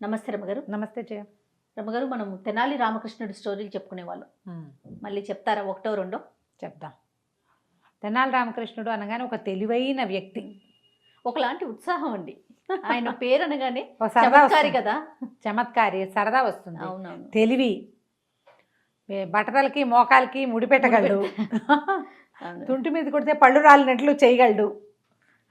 నమస్తే రమగారు. నమస్తే జయ. రమగారు, మనం తెనాలి రామకృష్ణుడి స్టోరీలు చెప్పుకునేవాళ్ళం. మళ్ళీ చెప్తారా? ఒకటో రెండో చెప్దాం. తెనాలి రామకృష్ణుడు అనగానే ఒక తెలివైన వ్యక్తి, ఒకలాంటి ఉత్సాహం అండి. ఆయన పేరు అనగానే ఒక సరదా చమత్కారి వస్తుంది. కదా. చమత్కారి, సరదా వస్తుంది. అవునవును. తెలివి, బట్టతలకి మోకాలకి ముడిపెట్టగలడు, అవును. తుంటి మీద కొడితే పళ్ళు రాలినట్లు చేయగలడు.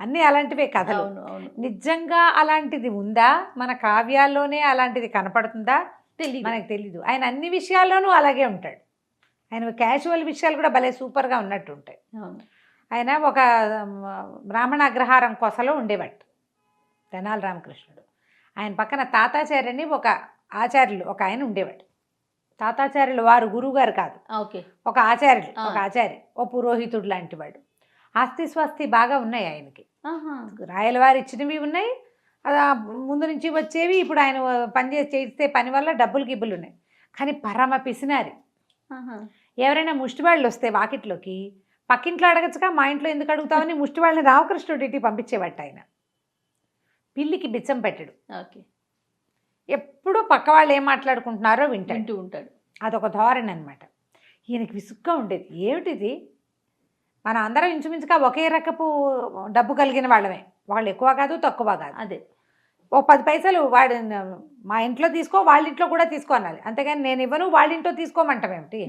అన్నీ అలాంటివే కథలు. అవును అవును. నిజంగా అలాంటిది ఉందా? మన కావ్యాల్లోనే అలాంటిది కనపడుతుందా? తెలియదు. మనకు తెలీదు. ఆయన అన్ని విషయాల్లోనూ అలాగే ఉంటాడు. ఆయన క్యాజువల్ విషయాలు కూడా భలే సూపర్గా ఉన్నట్టు ఉంటాయి. అవును. ఆయన ఒక బ్రాహ్మణ అగ్రహారం కొసలో ఉండేవాడు తెనాలి రామకృష్ణుడు. ఆయన పక్కన తాతాచార్యని ఒక ఆచార్యులు ఒక ఆయన ఉండేవాడు. తాతాచార్యులు వారు గురువు గారు కాదు, ఓకే, ఒక ఆచార్యులు, ఒక ఆచార్య, ఓ పురోహితుడు లాంటి వాడు. ఆస్తి స్వాస్తి బాగా ఉన్నాయి ఆయనకి. రాయలవారు ఇచ్చినవి ఉన్నాయి, ముందు నుంచి వచ్చేవి. ఇప్పుడు ఆయన చేస్తే పని వల్ల డబ్బులు గిబ్బులు ఉన్నాయి. కానీ పరమ పిసినారి. ఎవరైనా ముష్టివాళ్ళు వస్తే వాకిట్లోకి, పక్కింట్లో అడగచ్చుగా, మా ఇంట్లో ఎందుకు అడుగుతామని ముష్టివాళ్ళని రామకృష్ణుడి ఇంటికి పంపించేవాట ఆయన. పిల్లికి బిచ్చం పెట్టడు. ఓకే. ఎప్పుడూ పక్క వాళ్ళు ఏం మాట్లాడుకుంటున్నారో వింటూ ఉంటాడు. అదొక ధోరణి అనమాట. ఈయనకి విసుగ్గా ఉండేది. ఏమిటిది, మనం అందరం ఇంచుమించుగా ఒకే రకపు డబ్బు కలిగిన వాళ్ళమే. వాళ్ళు ఎక్కువ కాదు, తక్కువ కాదు. అదే ఓ 10 పైసలు వాడు మా ఇంట్లో తీసుకో, వాళ్ళ ఇంట్లో కూడా తీసుకో అనాలి. అంతేగాని నేను ఇవ్వను, వాళ్ళ ఇంట్లో తీసుకోమంటామేమిటి?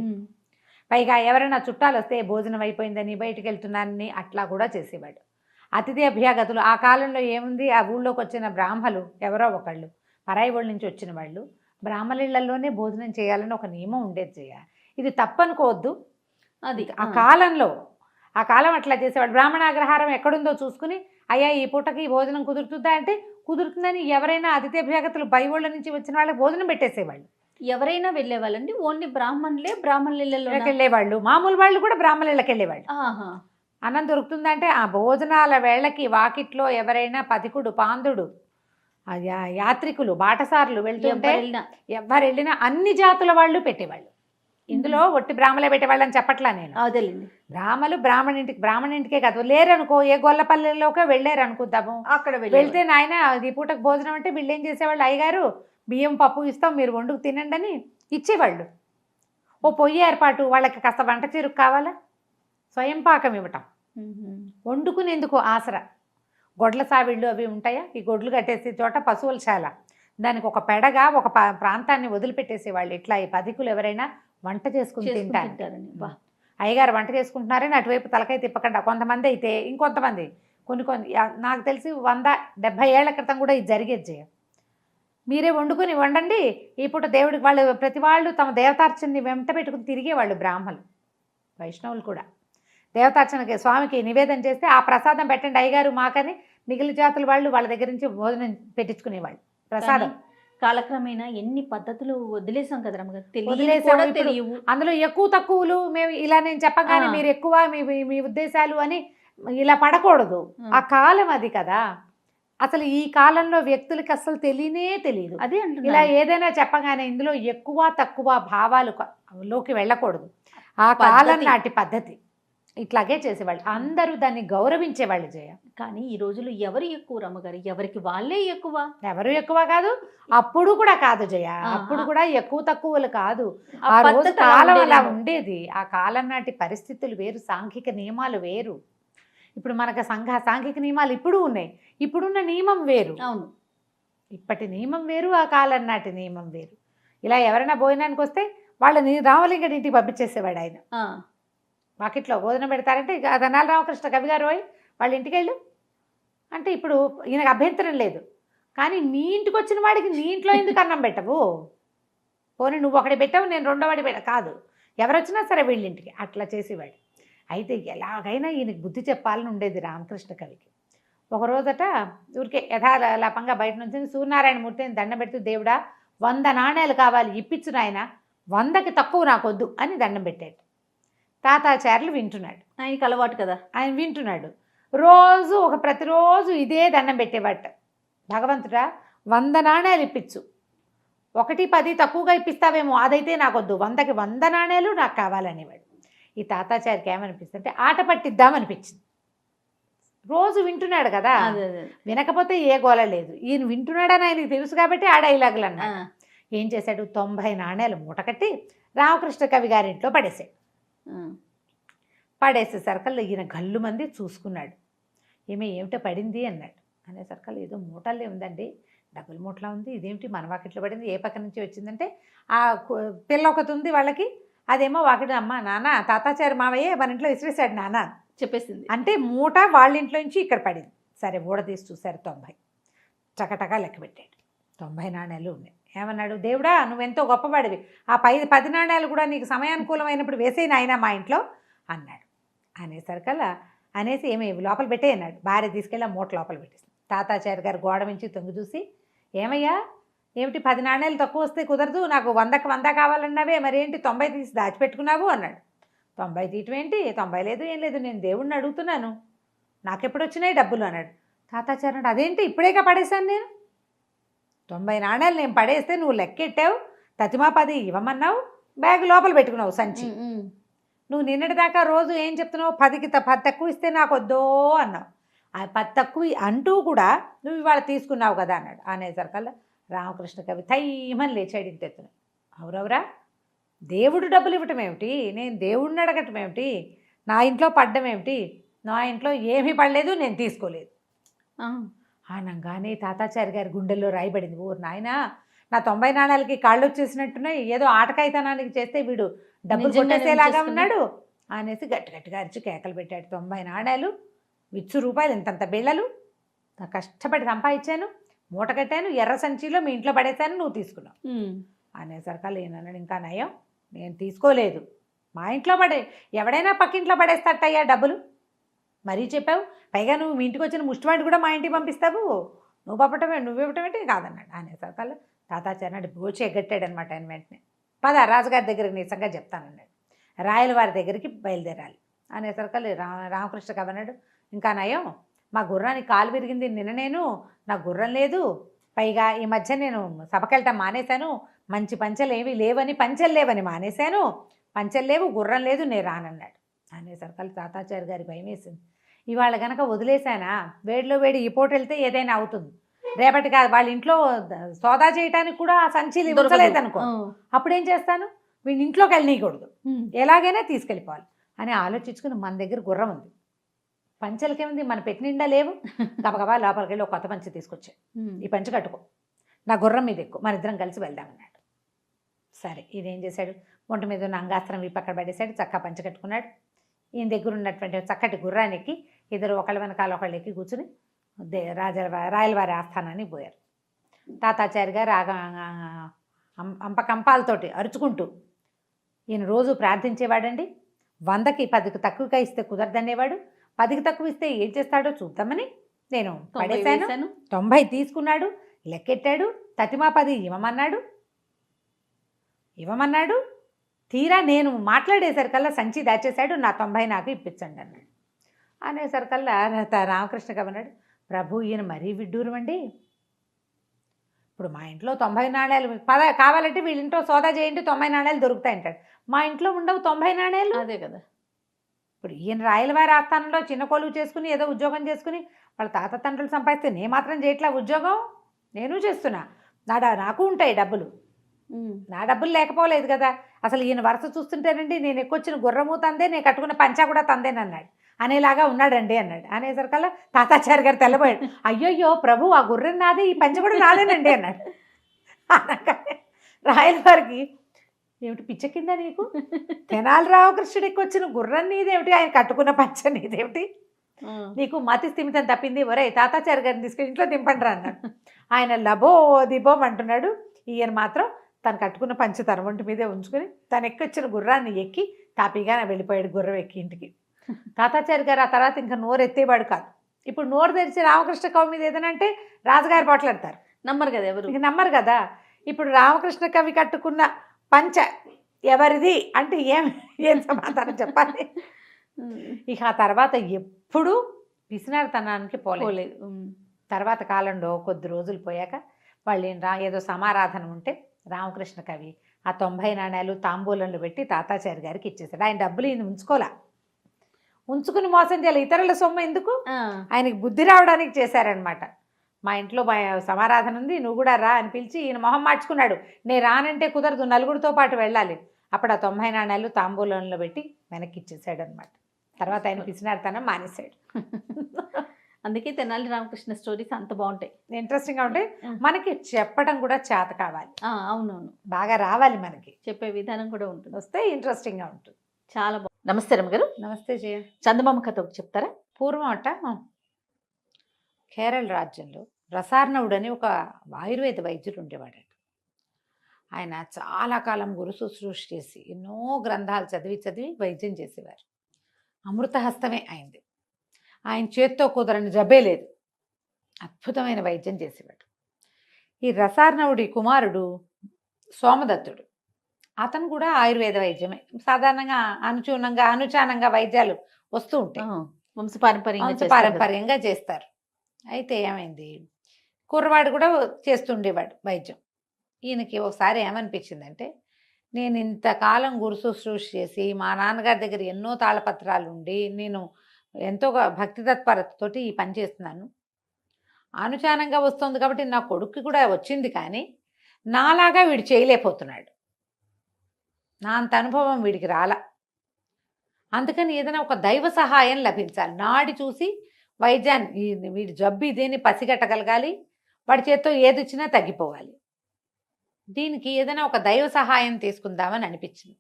పైగా ఎవరైనా చుట్టాలు వస్తే భోజనం అయిపోయిందని, బయటికి వెళ్తున్నానని అట్లా కూడా చేసేవాడు. అతిథి అభ్యాగతులు ఆ కాలంలో ఏముంది, ఆ ఊళ్ళోకి వచ్చిన బ్రాహ్మలు ఎవరో ఒకళ్ళు, పరాయి వాళ్ళ నుంచి వచ్చిన వాళ్ళు బ్రాహ్మణులలోనే భోజనం చేయాలని ఒక నియమం ఉండేది. ఇది తప్పనుకోవద్దు. అది ఆ కాలం అట్లా చేసేవాడు. బ్రాహ్మణాగ్రహారం ఎక్కడుందో చూసుకుని, అయ్యా ఈ పూటకి భోజనం కుదురుతుందా అంటే కుదురుతుందని ఎవరైనా అతిథి అభ్యాగతులు బయట నుంచి వచ్చిన వాళ్ళకి భోజనం పెట్టేసేవాళ్ళు. ఎవరైనా వెళ్ళేవాళ్ళండి? ఓన్లీ బ్రాహ్మణులలో వెళ్ళేవాళ్ళు. మామూలు వాళ్ళు కూడా బ్రాహ్మణులకి వెళ్ళేవాళ్ళు. అన్నం దొరుకుతుందంటే ఆ భోజనాల వేళకి వాకిట్లో ఎవరైనా పథికుడు, పాందుడు, యాత్రికులు, బాటసారులు వెళ్తుంటే ఎవరు వెళ్ళినా అన్ని జాతుల వాళ్ళు పెట్టేవాళ్ళు. ఇందులో ఒట్టి బ్రాహ్మలే పెట్టేవాళ్ళు అని చెప్పట్లా నేను. అదేలేండి. బ్రాహ్మణింటికే కాదు, లేరనుకో, ఏ గొల్లపల్లెల్లోకే వెళ్ళారు అనుకుందాము, అక్కడ వెళ్తే నాయన ఈ పూటకు భోజనం అంటే వీళ్ళు ఏం చేసేవాళ్ళు, అయ్యగారు బియ్యం పప్పు ఇస్తాం, మీరు వండుకు తినండి అని ఇచ్చేవాళ్ళు. ఓ పొయ్యి ఏర్పాటు, వాళ్ళకి కాస్త వంట చెరుకు కావాలా, స్వయం పాకం ఇవ్వటం, వండుకునేందుకు ఆసరా. గొడ్ల సావిళ్ళు అవి ఉంటాయా, ఈ గొడ్లు కట్టేసే చోట పశువుల శాల, దానికి ఒక పెడగా ఒక ప్రాంతాన్ని వదిలిపెట్టేసేవాళ్ళు. ఇట్లా ఈ పథికులు ఎవరైనా వంట చేసుకుని తింటారని. అయ్యగారు వంట చేసుకుంటున్నారని అటువైపు తలకాయ తిప్పకుండా. కొంతమంది అయితే ఇంకొంతమంది కొన్ని నాకు తెలిసి 170 ఏళ్ల క్రితం కూడా ఇది జరిగేది. మీరే వండుకొని వండండి ఈ పూట దేవుడికి. వాళ్ళు ప్రతి వాళ్ళు తమ దేవతార్చనని వెంట పెట్టుకుని తిరిగేవాళ్ళు. బ్రాహ్మణులు, వైష్ణవులు కూడా దేవతార్చనకి స్వామికి నివేదన చేస్తే ఆ ప్రసాదం పెట్టండి అయ్యగారు మాకని మిగిలిన జాతుల వాళ్ళు వాళ్ళ దగ్గర నుంచి భోజనం పెట్టించుకునేవాళ్ళు. ప్రసాదం కాలక్రమేణా ఎన్ని పద్ధతులు వదిలేసాం కదా రమ్మగారు. తెలియవు. అందులో ఎక్కువ తక్కువలు మేము ఇలా నేను చెప్పగానే మీరు ఎక్కువ మీ ఉద్దేశాలు అని ఇలా పడకూడదు. ఆ కాలం అది కదా. అసలు ఈ కాలంలో వ్యక్తులకి అసలు తెలియదు. అదే ఇలా ఏదైనా చెప్పగానే ఇందులో ఎక్కువ తక్కువ భావాలు లోకి వెళ్ళకూడదు. ఆ కాలం నాటి పద్ధతి ఇట్లాగే చేసేవాళ్ళు. అందరూ దాన్ని గౌరవించేవాళ్ళు. కానీ ఈ రోజులు ఎవరు ఎక్కువ రమ్మగారు? ఎవరికి వాళ్ళే ఎక్కువ. ఎవరు ఎక్కువ కాదు, అప్పుడు కూడా కాదు అప్పుడు కూడా ఎక్కువ తక్కువలు కాదు. ఆ రోజు కాలం అలా ఉండేది. ఆ కాలం నాటి పరిస్థితులు వేరు, సాంఘిక నియమాలు వేరు. ఇప్పుడు మనకు సాంఘిక నియమాలు ఇప్పుడు ఉన్నాయి, ఇప్పుడున్న నియమం వేరు. అవును, ఇప్పటి నియమం వేరు, ఆ కాలం నాటి నియమం వేరు. ఇలా ఎవరైనా భోజనానికి వస్తే వాళ్ళని రామలింగడి ఇంటికి పంపించేసేవాడు ఆయన. వాకిట్లో భోజనం పెడతారంటే ఇక తెనాలి రామకృష్ణ కవి గారు వాళ్ళ ఇంటికి వెళ్ళు అంటే ఇప్పుడు ఈయనకు అభ్యంతరం లేదు. కానీ నీ ఇంటికి వచ్చిన వాడికి నీ ఇంట్లో ఎందుకు అన్నం పెట్టవు? పోనీ నువ్వు ఒకటి పెట్టావు, నేను రెండో వాడి కాదు, ఎవరొచ్చినా సరే వీళ్ళింటికి అట్లా చేసేవాడు. అయితే ఎలాగైనా ఈయనకి బుద్ధి చెప్పాలని ఉండేది రామకృష్ణ కవికి. ఒకరోజట ఊరికే యథాలాపంగా బయట నుంచి సూర్యనారాయణ మూర్తిని దండం పెడుతూ, దేవుడా 100 నాణేలు కావాలి, ఇప్పించు నాయన, 100కి తక్కువ నాకొద్దు అని దండం పెట్టాడు. తాతాచార్యులు వింటున్నాడు. ఆయనకి అలవాటు కదా, ఆయన వింటున్నాడు. ప్రతిరోజు ఇదే దండం పెట్టేవాట. భగవంతుడా 100 నాణేలు ఇప్పించు, 1, 10 తక్కువగా ఇప్పిస్తావేమో, అదైతే నాకొద్దు, 100కి 100 నాణేలు నాకు కావాలనేవాడు. ఈ తాతాచారికి ఏమనిపిస్తుంది అంటే ఆట పట్టిద్దామనిపించింది. రోజు వింటున్నాడు కదా, అదే అదే. వినకపోతే ఏ గోల లేదు. ఈయన వింటున్నాడని ఆయనకి తెలుసు కాబట్టి ఆ డైలాగులు ఆ, అన్నాడు. ఏం చేశాడు, 90 నాణేలు మూట కట్టి రామకృష్ణ కవి గారింట్లో పడేశాడు. ఆ. పడేసేసరికల్లా ఈయన గల్లు మంది చూసుకున్నాడు. ఏమిటో పడింది అన్నాడు. అనేసరికల్లా ఏదో మూటల్లే ఉందండి, డబుల్ మూటలా ఉంది, ఇదేమిటి మన వాకిట్లో పడింది, ఏ పక్క నుంచి వచ్చిందంటే ఆ పిల్ల ఒకటి ఉంది వాళ్ళకి, అదేమో వాకిటి, అమ్మ నాన్న తాతాచారి మావయ్య మన ఇంట్లో విసిరేశాడు నాన్న చెప్పేసింది. అంటే మూట వాళ్ళ ఇంట్లో నుంచి ఇక్కడ పడింది. సరే ఊడ తీసి చూశారు, 90 చకటగా లెక్క పెట్టాడు. 90 నాణేలు ఉన్నాయి. ఏమన్నాడు, దేవుడా నువ్వెంతో గొప్పవాడివి, ఆ 10 నాణేలు కూడా నీకు సమయానుకూలమైనప్పుడు వేసేయి నాయనా మా ఇంట్లో అన్నాడు. అనేసరికల్లా అనేసి ఏమి లోపల పెట్టే అన్నాడు. భార్య తీసుకెళ్ళి ఆ మూట లోపల పెట్టేసి తాతాచారి గారు గోడ నుంచి తొంగి చూసి, ఏమయ్యా ఏమిటి 10 నాణేలు తక్కువ వస్తే కుదరదు, నాకు 100కి 100 కావాలన్నావే, మరి ఏంటి 90 తీసి దాచిపెట్టుకున్నావు అన్నాడు. 90 తీయటం ఏంటి, 90 లేదు ఏం లేదు, నేను దేవుణ్ణి అడుగుతున్నాను, నాకెప్పుడు వచ్చినాయి డబ్బులు అన్నాడు. తాతాచారి అన్నాడు, అదేంటి ఇప్పుడేగా పడేశాను నేను, 90 నాణేలు నేను పడేస్తే నువ్వు లెక్కెట్టావు, తతిమా 10 ఇవ్వమన్నావు, బ్యాగ్ లోపల పెట్టుకున్నావు సంచి, నువ్వు నిన్నటిదాకా రోజు ఏం చెప్తున్నావు, 10కి 10 తక్కువ ఇస్తే నాకు వద్దో అన్నావు, ఆ 10 తక్కువ అంటూ కూడా నువ్వు ఇవాళ తీసుకున్నావు కదా అన్నాడు. అనేసరికల్లా రామకృష్ణ కవి తయ్యమని లేచాడు ఇంతెత్తున. అవురవరా, దేవుడు డబ్బులు ఇవ్వటం ఏమిటి, నేను దేవుడిని అడగటం ఏమిటి, నా ఇంట్లో పడ్డం ఏమిటి, నా ఇంట్లో ఏమీ పడలేదు, నేను తీసుకోలేదు అనగానే తాతాచారి గారి గుండెల్లో రాయబడింది. ఓ నాయనా, నా 90 నాణాలకి కాళ్ళు వచ్చేసినట్టున్నాయి, ఏదో ఆటకాయితనానికి చేస్తే వీడు డబ్బులు కొట్టేసేలాగా ఉన్నాడు అనేసి గట్టిగా అరిచి కేకలు పెట్టాడు. 90 నాణాలు, విచ్చు రూపాయలు, ఇంతంత బిళ్ళలు, నా కష్టపడి సంపాదించాను, మూట కట్టాను, ఎర్ర సంచిలో మీ ఇంట్లో పడేశాను, నువ్వు తీసుకున్నావు అనేసరికల్లా ఏనన్నాడు, ఇంకా నయం నేను తీసుకోలేదు, మా ఇంట్లో ఎవడైనా పక్కింట్లో పడేస్తాటయ్యా డబ్బులు, మరీ చెప్పావు, పైగా నువ్వు మీ ఇంటికి వచ్చిన ముష్టివాడిని కూడా మా ఇంటికి పంపిస్తావు, నువ్వు పంపటమే నువ్వివ్వటం ఏంటి కాదన్నాడు. అనేసరికల్లా తాతాచారి నాడు బోచి ఎగ్గట్టాడు అనమాట. ఆయన వెంటనే పద రాజుగారి దగ్గరికి నిజంగా చెప్తానన్నాడు, రాయల వారి దగ్గరికి బయలుదేరాలి. అనేసరికల్లా రామకృష్ణ కవి అన్నాడు, ఇంకా నయం మా గుర్రానికి కాలు విరిగింది నిన్న, నేను నా గుర్రం లేదు, పైగా ఈ మధ్య నేను సభకెళ్ళటం మానేశాను, మంచి పంచెలు ఏమీ లేవని, పంచెలు లేవని మానేశాను, పంచెలు లేవు, గుర్రం లేదు, నేను రానన్నాడు. అనేసరికల్లా తాతాచారి గారి భయం వేసింది. ఇవాళ కనుక వదిలేశానా, వేడిలో వేడి ఈ పూట వెళ్తే ఏదైనా అవుతుంది, రేపటి కాదు వాళ్ళ ఇంట్లో సోదా చేయడానికి కూడా ఆ సంచిలు ఇవ్వలేదనుకో, అప్పుడేం చేస్తాను, వీడి ఇంట్లోకి వెళ్ళనీయకూడదు, ఎలాగైనా తీసుకెళ్ళిపోవాలి అని ఆలోచించుకుని మన దగ్గర గుర్రం ఉంది, పంచెలకేముంది మన పెట్టి నిండా లేవు, గబగబా లోపలికి వెళ్ళి ఒక కొత్త పంచె తీసుకొచ్చాడు, ఈ పంచె కట్టుకో, నా గుర్రం మీద ఎక్కువ, మన ఇద్దరం కలిసి వెళ్దామన్నాడు. సరే ఇదేం చేశాడు, ఒంటి మీద ఉన్న అంగాస్త్రం ఈ పక్కన పడేశాడు, చక్కగా పంచె కట్టుకున్నాడు. ఈయన దగ్గర ఉన్నటువంటి చక్కటి గుర్రాన్ని ఎక్కి ఇద్దరు ఒకళ్ళ వెనకాల ఒకళ్ళు ఎక్కి కూర్చుని రాయలవారి ఆస్థానానికి పోయారు. తాతాచారి గారు అంపకంపాలతోటి అరుచుకుంటూ, ఈయన రోజు ప్రార్థించేవాడండి, 100కి 10కి తక్కువగా ఇస్తే కుదరదనేవాడు, 10కి తక్కువ ఇస్తే ఏం చేస్తాడో చూద్దామని నేను పడేశాను, 90 తీసుకున్నాడు, లెక్కెట్టాడు, తతిమా 10 ఇవ్వమన్నాడు, తీరా నేను మాట్లాడేసరికల్లా సంచి దాచేశాడు, నా 90 నాకు ఇప్పించండి అన్నాడు. అనేసరికల్లా రామకృష్ణ కవి అన్నాడు, ప్రభు ఈయన మరీ విడ్డూరం అండి, ఇప్పుడు మా ఇంట్లో 90 నాణేలు కావాలంటే వీళ్ళ ఇంట్లో సోదా చేయండి 90 నాణేలు దొరుకుతాయి అంటాడు, మా ఇంట్లో ఉండవు 90 నాణేలు. అదే కదా, ఇప్పుడు ఈయన రాయలవారి ఆస్థానంలో చిన్న కొలువు చేసుకుని ఏదో ఉద్యోగం చేసుకుని వాళ్ళ తాత తండ్రులు సంపాదిస్తే నేను మాత్రం చేయట్లా ఉద్యోగం, నేను చేస్తున్నా, నాకు ఉంటాయి డబ్బులు, నా డబ్బులు లేకపోలేదు కదా, అసలు ఈయన వరుస చూస్తుంటేనండి నేను ఎక్కొచ్చిన గుర్రము తందే, నేను కట్టుకున్న పంచా కూడా తందేనన్నాడు, అనేలాగా ఉన్నాడండి అన్నాడు. అనేసరికల్లా తాతాచారి గారు తెల్లబోయాడు, అయ్యోయ్యో ప్రభు ఆ గుర్రం నాదే, ఈ పంచ కూడా నాదేనండి అన్నాడు. అనగానే రాయలవారికి, ఏమిటి పిచ్చ కింద నీకు, తెనాలి రామకృష్ణుడు ఎక్కొచ్చిన గుర్రం నీదేమిటి, ఆయన కట్టుకున్న పంచ నీదేమిటి, నీకు మతి స్థిమితం తప్పింది, ఒరే తాతాచారి గారిని తీసుకెళ్ళి ఇంట్లో దింపండి రా అన్నాడు. ఆయన లబో దిబోం అంటున్నాడు, ఈయన మాత్రం తను కట్టుకున్న పంచ తన ఒంటి మీదే ఉంచుకొని తను ఎక్కొచ్చిన గుర్రాన్ని ఎక్కి తాపీగా వెళ్ళిపోయాడు గుర్రం ఎక్కి ఇంటికి. తాతాచారి గారు ఆ తర్వాత ఇంకా నోరు ఎత్తేవాడు కాదు. ఇప్పుడు నోరు తెరిచి రామకృష్ణ కవి మీద ఏదైనా అంటే రాజుగారు పోట్లాడతారు, నమ్మరు కదా ఎవరు, ఇక నమ్మరు కదా. ఇప్పుడు రామకృష్ణ కవి కట్టుకున్న పంచ ఎవరిది అంటే ఏం సమాధానం చెప్పాలి. ఇక ఆ తర్వాత ఎప్పుడు పిసినారితనానికి పోలేదు. తర్వాత కాలంలో కొద్ది రోజులు పోయాక వాళ్ళు ఏదో సమారాధన ఉంటే రామకృష్ణ కవి ఆ 90 నాణేలు తాంబూలంలో పెట్టి తాతాచారి గారికి ఇచ్చేసాడు. ఆయన డబ్బులు ఈయన ఉంచుకోలే, ఉంచుకుని మోసం చేయాలి, ఇతరుల సొమ్ము ఎందుకు, ఆ, ఆయనకి బుద్ధి రావడానికి చేశారనమాట. మా ఇంట్లో సమారాధన ఉంది, నువ్వు కూడా రా అని పిలిచి ఈయన మొహం మార్చుకున్నాడు. నేను రానంటే కుదరదు, నలుగురితో పాటు వెళ్ళాలి. అప్పుడు ఆ 90 నాణాలు తాంబూలంలో పెట్టి వెనక్కి ఇచ్చేసాడు అనమాట. తర్వాత ఆయన పిసినారితనం మానేశాడు. అందుకే తెనాలి రామకృష్ణ స్టోరీస్ అంత బాగుంటాయి, ఇంట్రెస్టింగ్గా ఉంటే మనకి చెప్పడం కూడా చేత కావాలి, అవునవును, బాగా రావాలి, మనకి చెప్పే విధానం కూడా ఉంటుంది, వస్తే ఇంట్రెస్టింగ్గా ఉంటుంది. చాలా బాగుంది. నమస్తే రమ్మగారు, నమస్తే జయ. చందమామ కథ ఒకటి చెప్తారా? పూర్వం అట కేరళ రాజ్యంలో రసార్ణవుడు అని ఒక ఆయుర్వేద వైద్యుడు ఉండేవాడట. ఆయన చాలా కాలం గురు శుశ్రూష చేసి ఎన్నో గ్రంథాలు చదివి చదివి వైద్యం చేసేవారు. అమృతహస్తమే అయింది. ఆయన చేత్తో కుదరని జబ్బే లేదు, అద్భుతమైన వైద్యం చేసేవాడు. ఈ రసార్ణవుడి కుమారుడు సోమదత్తుడు, అతను కూడా ఆయుర్వేద వైద్యమే. సాధారణంగా అనుచానంగా వైద్యాలు వస్తూ ఉంటాయి, వంశపారంపర్యంగా చేస్తారు. అయితే ఏమైంది, కుర్రవాడు కూడా చేస్తుండేవాడు వైద్యం. ఈయనకి ఒకసారి ఏమనిపించిందంటే, నేను ఇంతకాలం గురు శుశ్రూష చేసి మా నాన్నగారి దగ్గర ఎన్నో తాళపత్రాలు ఉండి నేను ఎంతో భక్తి తత్పరతతోటి ఈ పని చేస్తున్నాను, అనుచానంగా వస్తుంది కాబట్టి నా కొడుక్కి కూడా వచ్చింది, కానీ నాలాగా వీడు చేయలేకపోతున్నాడు, నా అంత అనుభవం వీడికి రాలా. అందుకని ఏదైనా ఒక దైవ సహాయం లభించాలి, నాడి చూసి వైద్యాన్ని వీడి జబ్బు ఇదేని పసిగట్టగలగాలి, వాడి చేత్తో ఏది ఇచ్చినా తగ్గిపోవాలి. దీనికి ఏదైనా ఒక దైవ సహాయం తీసుకుందామని అనిపించింది.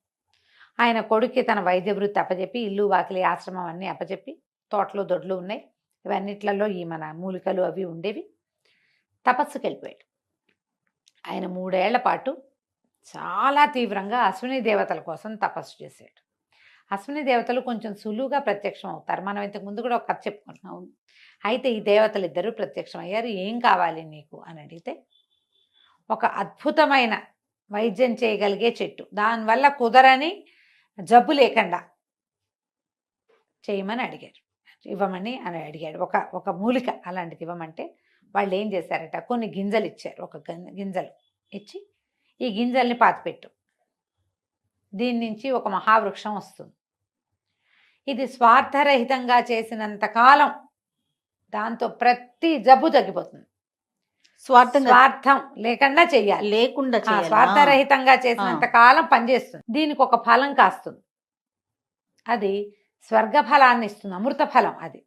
ఆయన కొడుక్కి తన వైద్య వృత్తి అప్పచెప్పి, ఇల్లు వాకిలి ఆశ్రమం అన్నీ అప్పచెప్పి, తోటలు దొడ్లు ఉన్నాయి, ఇవన్నిట్లలో ఈ మన మూలికలు అవి ఉండేవి, తపస్సుకి వెళ్ళిపోయాడు. ఆయన 3 ఏళ్ల పాటు చాలా తీవ్రంగా అశ్విని దేవతల కోసం తపస్సు చేశాడు. అశ్విని దేవతలు కొంచెం సులువుగా ప్రత్యక్షం అవుతారు, మనం ఇంతకు ముందు కూడా ఒక కథ చెప్పుకున్నాం. అయితే ఈ దేవతలు ఇద్దరూ ప్రత్యక్షం అయ్యారు. ఏం కావాలి నీకు అని అడిగితే, ఒక అద్భుతమైన వైద్యం చేయగలిగే చెట్టు, దానివల్ల కుదరని జబ్బు లేకుండా చేయమని అడిగారు, ఇవ్వమని అని అడిగాడు. ఒక మూలిక అలాంటిది ఇవ్వమంటే వాళ్ళు ఏం చేశారట, కొన్ని గింజలు ఇచ్చారు. ఒక గింజలు ఇచ్చి, ఈ గింజల్ని పాతిపెట్టు, దీని నుంచి ఒక మహావృక్షం వస్తుంది, ఇది స్వార్థరహితంగా చేసినంత కాలం దాంతో ప్రతి జబ్బు తగ్గిపోతుంది. స్వార్థం లేకుండా చెయ్యాలి, లేకుండా స్వార్థరహితంగా చేసినంత కాలం పనిచేస్తుంది. దీనికి ఒక ఫలం కాస్తుంది, అది స్వర్గ ఫలాన్ని ఇస్తుంది, అమృత ఫలం. అది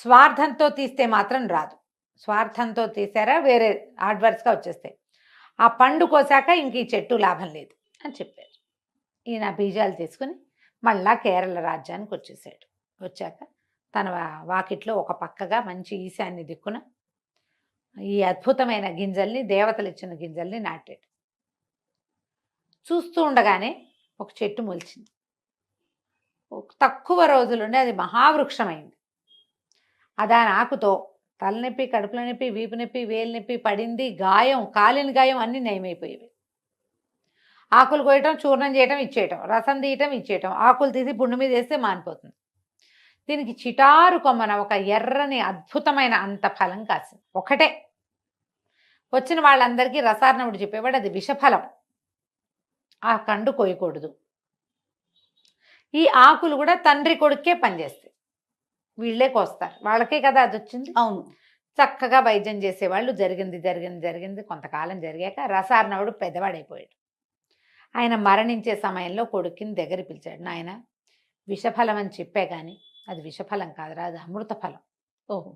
స్వార్థంతో తీస్తే మాత్రం రాదు, స్వార్థంతో తీసారా వేరే అడ్వర్స్గా వచ్చేస్తాయి. ఆ పండు కోసాక ఇంక ఈ చెట్టు లాభం లేదు అని చెప్పారు. ఈయన బీజాలు తీసుకుని మళ్ళా కేరళ రాజ్యానికి వచ్చేసాడు. వచ్చాక తన వాకిట్లో ఒక పక్కగా మంచి ఈశాన్య దిక్కున ఈ అద్భుతమైన గింజల్ని, దేవతలు ఇచ్చిన గింజల్ని నాటాడు. చూస్తూ ఉండగానే ఒక చెట్టు మొలిచింది. తక్కువ రోజులుండి అది మహావృక్షమైంది. దాని ఆకుతో తలనొప్పి, కడుపుల నొప్పి, వీపు నొప్పి, వేలు నొప్పి, పడింది గాయం, కాలిన గాయం అన్నీ నయమైపోయేవి. ఆకులు కోయటం, చూర్ణం చేయటం, ఇచ్చేయటం, రసం తీయటం, ఇచ్చేయటం, ఆకులు తీసి పుండు మీద వేస్తే మానిపోతుంది. దీనికి చిటారు కొమ్మన ఒక ఎర్రని అద్భుతమైన అంత ఫలం కాసింది. ఒకటే. వచ్చిన వాళ్ళందరికీ రసార్ణవుడు చెప్పేవాడు, అది విషఫలం, ఆ కండు కోయకూడదు. ఈ ఆకులు కూడా తండ్రి కొడుకే పనిచేస్తాయి, వీళ్ళే కోస్తారు, వాళ్ళకే కదా అది వచ్చింది. అవును. చక్కగా వైద్యం చేసేవాళ్ళు. జరిగింది కొంతకాలం జరిగాక రసార్ణవుడు పెద్దవాడైపోయాడు. ఆయన మరణించే సమయంలో కొడుకుని దగ్గర పిలిచాడు. నాయన, విషఫలం అని చెప్పే కానీ అది విషఫలం కాదురా, అది అమృత ఫలం. ఓహో,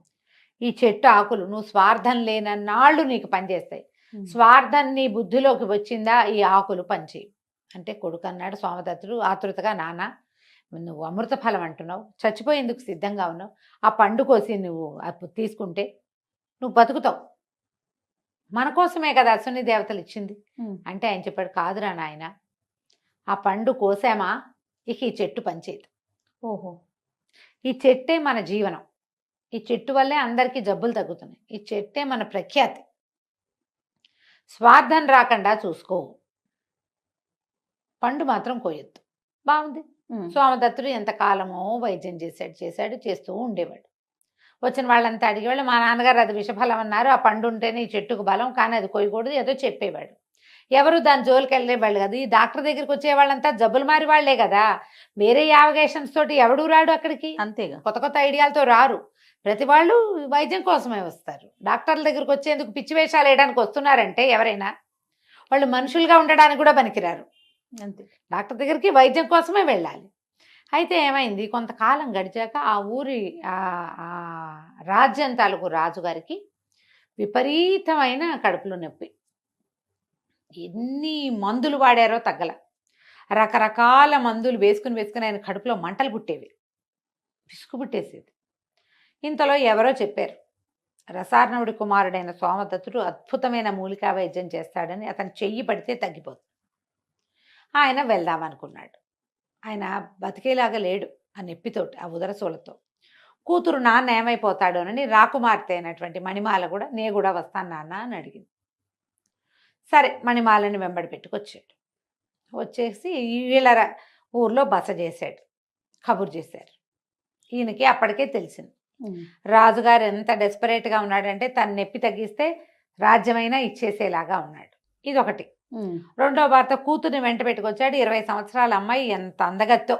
ఈ చెట్టు ఆకులు నువ్వు స్వార్థం లేనన్నాళ్ళు నీకు పనిచేస్తాయి, స్వార్థం నీ బుద్ధిలోకి వచ్చిందా ఈ ఆకులు పనిచేయి అంటే కొడుకు అన్నాడు. సోమదత్తుడు ఆతృతగా, నాన్న నువ్వు అమృత ఫలం అంటున్నావు, చచ్చిపోయేందుకు సిద్ధంగా ఉన్నావు, ఆ పండు కోసి నువ్వు తీసుకుంటే నువ్వు బతుకుతావు, మన కోసమే కదా అశ్విని దేవతలు ఇచ్చింది అంటే ఆయన చెప్పాడు, కాదురా నాయన, ఆ పండు కోసామా ఇక ఈ చెట్టు పనిచేయదు. ఓహో, ఈ చెట్టే మన జీవనం, ఈ చెట్టు వల్లే అందరికీ జబ్బులు తగ్గుతున్నాయి, ఈ చెట్టే మన ప్రఖ్యాతి, స్వార్థం రాకుండా చూసుకో, పండు మాత్రం కోయొద్దు. బాగుంది. సోమదత్తుడు ఎంతకాలమో వైద్యం చేస్తూ ఉండేవాడు. వచ్చిన వాళ్ళంతా అడిగేవాళ్ళు, మా నాన్నగారు అది విషఫలం అన్నారు, ఆ పండు ఉంటేనే ఈ చెట్టుకు బలం, కానీ అది కోయకూడదు, ఏదో చెప్పేవాడు. ఎవరు దాని జోలికి వెళ్ళే వాళ్ళు కదా. ఈ డాక్టర్ దగ్గరికి వచ్చే వాళ్ళంతా జబ్బులు మారి వాళ్లే కదా. వేరే యావగేషన్స్ తోటి ఎవడు రాడు అక్కడికి. అంతేగా. కొత్త కొత్త ఐడియాలతో రారు. ప్రతి వాళ్ళు వైద్యం కోసమే వస్తారు. డాక్టర్ల దగ్గరికి వచ్చేందుకు పిచ్చి వేషాలు వేయడానికి వస్తున్నారంటే ఎవరైనా వాళ్ళు మనుషులుగా ఉండడానికి కూడా పనికిరారు. అంతే. డాక్టర్ దగ్గరికి వైద్యం కోసమే వెళ్ళాలి. అయితే ఏమైంది, కొంతకాలం గడిచాక ఆ ఊరి రాజ్యం తాలూకు రాజుగారికి విపరీతమైన కడుపులో నొప్పి. ఎన్ని మందులు వాడారో తగ్గల. రకరకాల మందులు వేసుకుని ఆయన కడుపులో మంటలు పుట్టేవి, పిసుకు పుట్టేసేది. ఇంతలో ఎవరో చెప్పారు, రసార్ణవుడి కుమారుడైన సోమదత్తుడు అద్భుతమైన మూలికా వైద్యం చేస్తాడని, అతను చెయ్యి పడితే తగ్గిపోతుంది. ఆయన వెళ్దామనుకున్నాడు. ఆయన బతికేలాగా లేడు ఆ నొప్పితోటి, ఆ ఉదరసూలతో. కూతురు నాన్న ఏమైపోతాడోనని రాకుమార్తె అయినటువంటి మణిమాల కూడా నేను కూడా వస్తాను నాన్న అని అడిగింది. సరే మణిమాలని వెంబడి పెట్టుకొచ్చాడు. వచ్చేసి వీళ్ళ ఊర్లో బస చేశాడు. కబురు చేశారు. ఈయనకి అప్పటికే తెలిసింది రాజుగారు ఎంత డెస్పరేట్గా ఉన్నాడంటే తన నొప్పి తగ్గిస్తే రాజ్యమైనా ఇచ్చేసేలాగా ఉన్నాడు. ఇదొకటి. రెండో భర్త కూతుర్ని వెంట పెట్టుకొచ్చాడు. 20 సంవత్సరాల అమ్మాయి, ఎంత అందగత్తో,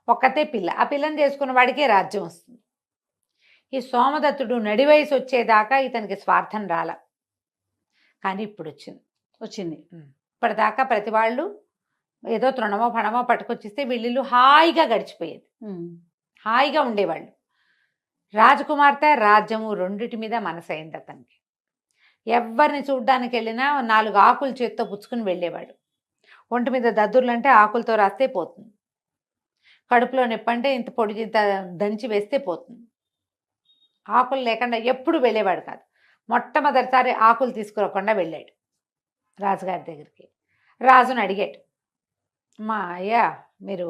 ఒక్కతే పిల్ల. ఆ పిల్లని చేసుకున్న వాడికే రాజ్యం వస్తుంది. ఈ సోమదత్తుడు నడి వయసు వచ్చేదాకా ఇతనికి స్వార్థం రాల, కానీ ఇప్పుడు వచ్చింది. ఇప్పటిదాకా ప్రతి వాళ్ళు ఏదో తృణమో పణమో పట్టుకొచ్చిస్తే వీళ్ళు హాయిగా గడిచిపోయేది, హాయిగా ఉండేవాళ్ళు. రాజకుమార్తె రాజ్యము రెండిటి మీద మనసైంది అతనికి. ఎవరిని చూడ్డానికి వెళ్ళినా 4 ఆకులు చేత్తో పుచ్చుకుని వెళ్ళేవాడు. ఒంటి మీద దద్దుర్లంటే ఆకులతో రాస్తే పోతుంది. కడుపులో నొప్పంటే ఇంత పొడి ఇంత దంచి వేస్తే పోతుంది. ఆకులు లేకుండా ఎప్పుడు వెళ్ళేవాడు కాదు. మొట్టమొదటిసారి ఆకులు తీసుకురాకుండా వెళ్ళాడు రాజుగారి దగ్గరికి. రాజుని అడిగాడు, మా అయ్యా మీరు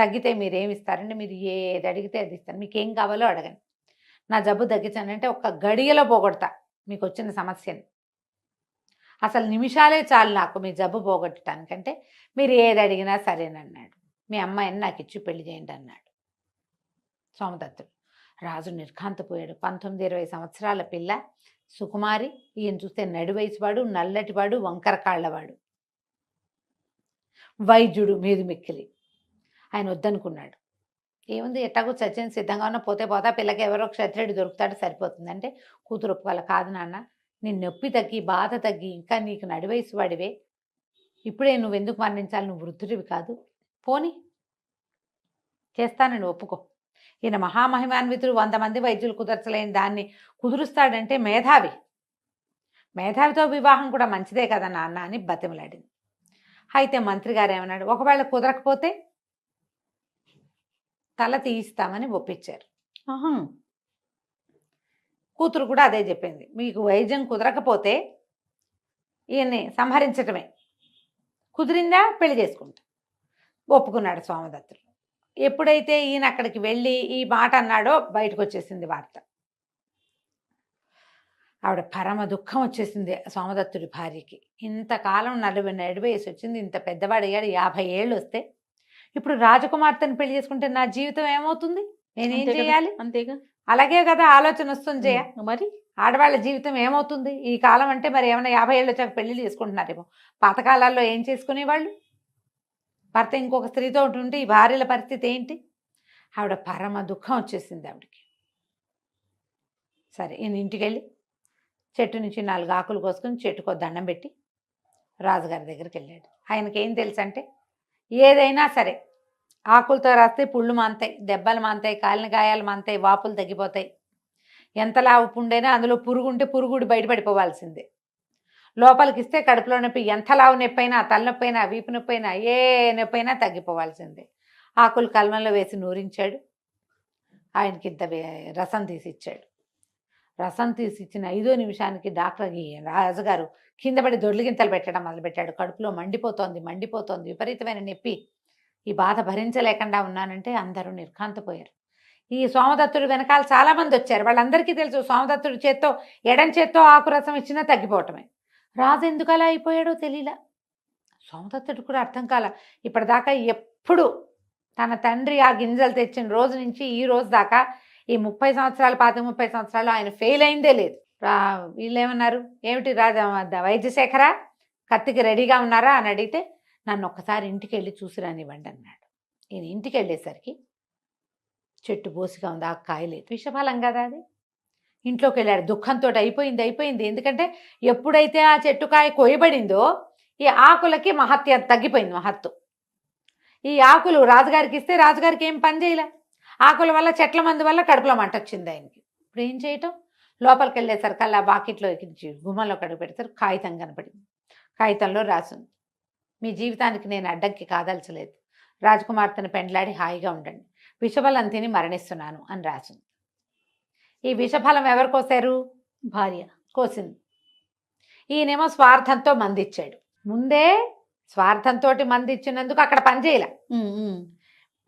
తగ్గితే మీరేమి ఇస్తారండి? మీరు ఏది అడిగితే అది ఇస్తాను, మీకేం కావాలో అడగండి, నా జబ్బు తగ్గించానంటే ఒక్క గడియలో పోగొడతా మీకు వచ్చిన సమస్యని. అసలు నిమిషాలే చాలు నాకు మీ జబ్బు పోగొట్టడానికంటే మీరు ఏది అడిగినా సరేనన్నాడు. మీ అమ్మాయిని నాకు ఇచ్చి పెళ్లి చేయండి అన్నాడు సోమదత్తుడు. రాజు నిర్ఘాంతపోయాడు. 19-20 సంవత్సరాల పిల్ల సుకుమారి. ఈయన చూస్తే నడి వయసువాడు, నల్లటివాడు, వంకర కాళ్ళవాడు, వైద్యుడు మీది మిక్కిలి. ఆయన వద్దనుకున్నాడు. ఏముంది, ఎట్టాగో చచ్చిన సిద్ధంగా ఉన్న, పోతే పోతా, పిల్లకి ఎవరో క్షత్రుడు దొరుకుతాడు సరిపోతుంది అంటే కూతురు ఒప్పుకోవాలి. కాదు నాన్న, నీ నొప్పి తగ్గి బాధ తగ్గి ఇంకా నీకు నడివయసు వాడివే, ఇప్పుడే నువ్వెందుకు మరణించాలి, నువ్వు వృద్ధుడివి కాదు, పోని చేస్తానని ఒప్పుకో. ఈయన మహామహిమాన్వితుడు, 100 మంది వైద్యులు కుదర్చలేని దాన్ని కుదురుస్తాడంటే మేధావి. మేధావితో వివాహం కూడా మంచిదే కదా నాన్న అని బతిమలాడింది. అయితే మంత్రి గారు ఏమన్నాడు, ఒకవేళ కుదరకపోతే తల తీయిస్తామని ఒప్పించారు. కూతురు కూడా అదే చెప్పింది, మీకు వైద్యం కుదరకపోతే ఈయన్ని సంహరించటమే, కుదిరిందా పెళ్లి చేసుకుంటా. ఒప్పుకున్నాడు సోమదత్తుడు. ఎప్పుడైతే ఈయన అక్కడికి వెళ్ళి ఈ మాట అన్నాడో బయటకు వచ్చేసింది వార్త. ఆవిడ పరమ దుఃఖం వచ్చేసింది సోమదత్తుడి భార్యకి. ఇంతకాలం 40 వయసు వచ్చింది, ఇంత పెద్దవాడయ్యాడు, 50 ఏళ్ళు వస్తే ఇప్పుడు రాజకుమార్తెను పెళ్లి చేసుకుంటే నా జీవితం ఏమవుతుంది, నేనేం చేయాలి? అంతేగా. అలాగే కదా ఆలోచన వస్తుంది జయ. మరి ఆడవాళ్ళ జీవితం ఏమవుతుంది ఈ కాలం అంటే? మరి ఏమైనా 50 ఏళ్ళు వచ్చాక పెళ్లి చేసుకుంటున్నారేమో. పాతకాలాల్లో ఏం చేసుకునేవాళ్ళు? భర్త ఇంకొక స్త్రీతో ఉంటే ఈ భార్యల పరిస్థితి ఏంటి? ఆవిడ పరమ దుఃఖం వచ్చేసింది ఆవిడకి. సరే ఈయన ఇంటికి వెళ్ళి చెట్టు నుంచి 4 ఆకులు కోసుకొని చెట్టుకో దండం పెట్టి రాజుగారి దగ్గరికి వెళ్ళాడు. ఆయనకి ఏం తెలుసు అంటే, ఏదైనా సరే ఆకులతో రాస్తే పుళ్ళు మాంతాయి, దెబ్బలు మాంతాయి, కాలిన గాయాలు మాంతాయి, వాపులు తగ్గిపోతాయి. ఎంత లావు పుండైనా అందులో పురుగుంటే పురుగుడు బయటపడిపోవాల్సిందే. లోపలికి ఇస్తే కడుపులో నొప్పి, ఎంత లావు నొప్పి అయినా, తలనొప్పి అయినా, వీపు నొప్పి అయినా, ఏ నొప్పి అయినా తగ్గిపోవాల్సిందే. ఆకులు కల్మంలో వేసి నూరించాడు. ఆయనకి ఇంత రసం తీసి ఇచ్చాడు. రసం తీసి ఇచ్చిన 5వ నిమిషానికి డాక్టర్కి రాజుగారు కింద పడి దొర్లిగింతలు పెట్టడం మొదలుపెట్టాడు. కడుపులో మండిపోతోంది, విపరీతమైన నొప్పి, ఈ బాధ భరించలేకుండా ఉన్నానంటే అందరూ నిర్ఘాంతపోయారు. ఈ సోమదత్తుడు వెనకాల చాలామంది వచ్చారు. వాళ్ళందరికీ తెలుసు సోమదత్తుడి చేత్తో, ఎడం చేత్తో ఆకురసం ఇచ్చినా తగ్గిపోవటమే. రాజు ఎందుకు అలా అయిపోయాడో తెలియలా. సోమదత్తుడు కూడా అర్థం కాల. ఇప్పటిదాకా ఎప్పుడు తన తండ్రి ఆ గింజలు తెచ్చిన రోజు నుంచి ఈ రోజు దాకా ఈ 30 సంవత్సరాలు 30 సంవత్సరాలు ఆయన ఫెయిల్ అయిందే లేదు. వీళ్ళు ఏమన్నారు, ఏమిటి రాజా వైద్యశేఖర కత్తికి రెడీగా ఉన్నారా అని అడిగితే నన్ను ఒక్కసారి ఇంటికి వెళ్ళి చూసి రానివ్వండి అన్నాడు. నేను ఇంటికి వెళ్ళేసరికి చెట్టు బోసిగా ఉంది, ఆ కాయ లేదు. విషఫలం కదా అది. ఇంట్లోకి వెళ్ళాడు దుఃఖంతో. అయిపోయింది. ఎందుకంటే ఎప్పుడైతే ఆ చెట్టు కాయ కోయబడిందో ఈ ఆకులకి మహత్యం తగ్గిపోయింది. మహత్తు ఈ ఆకులు రాజుగారికి ఇస్తే రాజుగారికి ఏం పని చేయలే. ఆకుల వల్ల చెట్ల మందు వల్ల కడుపులో మంట వచ్చింది ఆయనకి. ఇప్పుడు ఏం చేయటం? లోపలికి వెళ్ళేసరికి అలా బాకెట్లో ఎక్కించి గుమ్మంలో కడుగు పెడతారు. కాగితం కనపడింది. కాగితంలో రాసింది, మీ జీవితానికి నేను అడ్డంకి కాదల్చలేదు. రాజకుమార్తెను పెండ్లాడి హాయిగా ఉండండి. విషఫలం తిని మరణిస్తున్నాను అని రాసింది. ఈ విషఫలం ఎవరు కోసారు? భార్య కోసింది. ఈయనేమో స్వార్థంతో మందిచ్చాడు. ముందే స్వార్థంతో మంది ఇచ్చినందుకు అక్కడ పని చేయలే.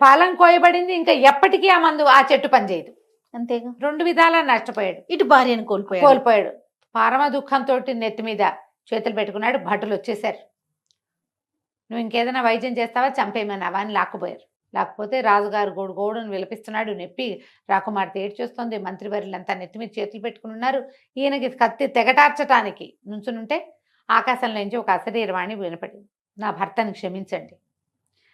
ఫలం కోయబడింది, ఇంకా ఎప్పటికీ ఆ మందు ఆ చెట్టు పనిచేయదు. అంతేగా. 2 విధాలా నష్టపోయాడు. ఇటు భార్యను కోల్పోయాడు. పరమ దుఃఖంతో నెత్తి మీద చేతులు పెట్టుకున్నాడు. భటులు వచ్చేసారు. నువ్వు ఇంకేదైనా వైద్యం చేస్తావా, చంపేయమన్నావా అని లాక్కుపోయారు. లేకపోతే రాజుగారు గోడును విలపిస్తున్నాడు. నొప్పి రాకుమార్తె ఏడ్చేస్తుంది. మంత్రివర్యులంతా నెత్తి మీద చేతులు పెట్టుకుని ఉన్నారు. ఈయనకి కత్తి తెగటార్చటానికి నుంచునుంటే ఆకాశంలో నుంచి ఒక అశరీరవాణి వినపడింది, నా భర్తని క్షమించండి,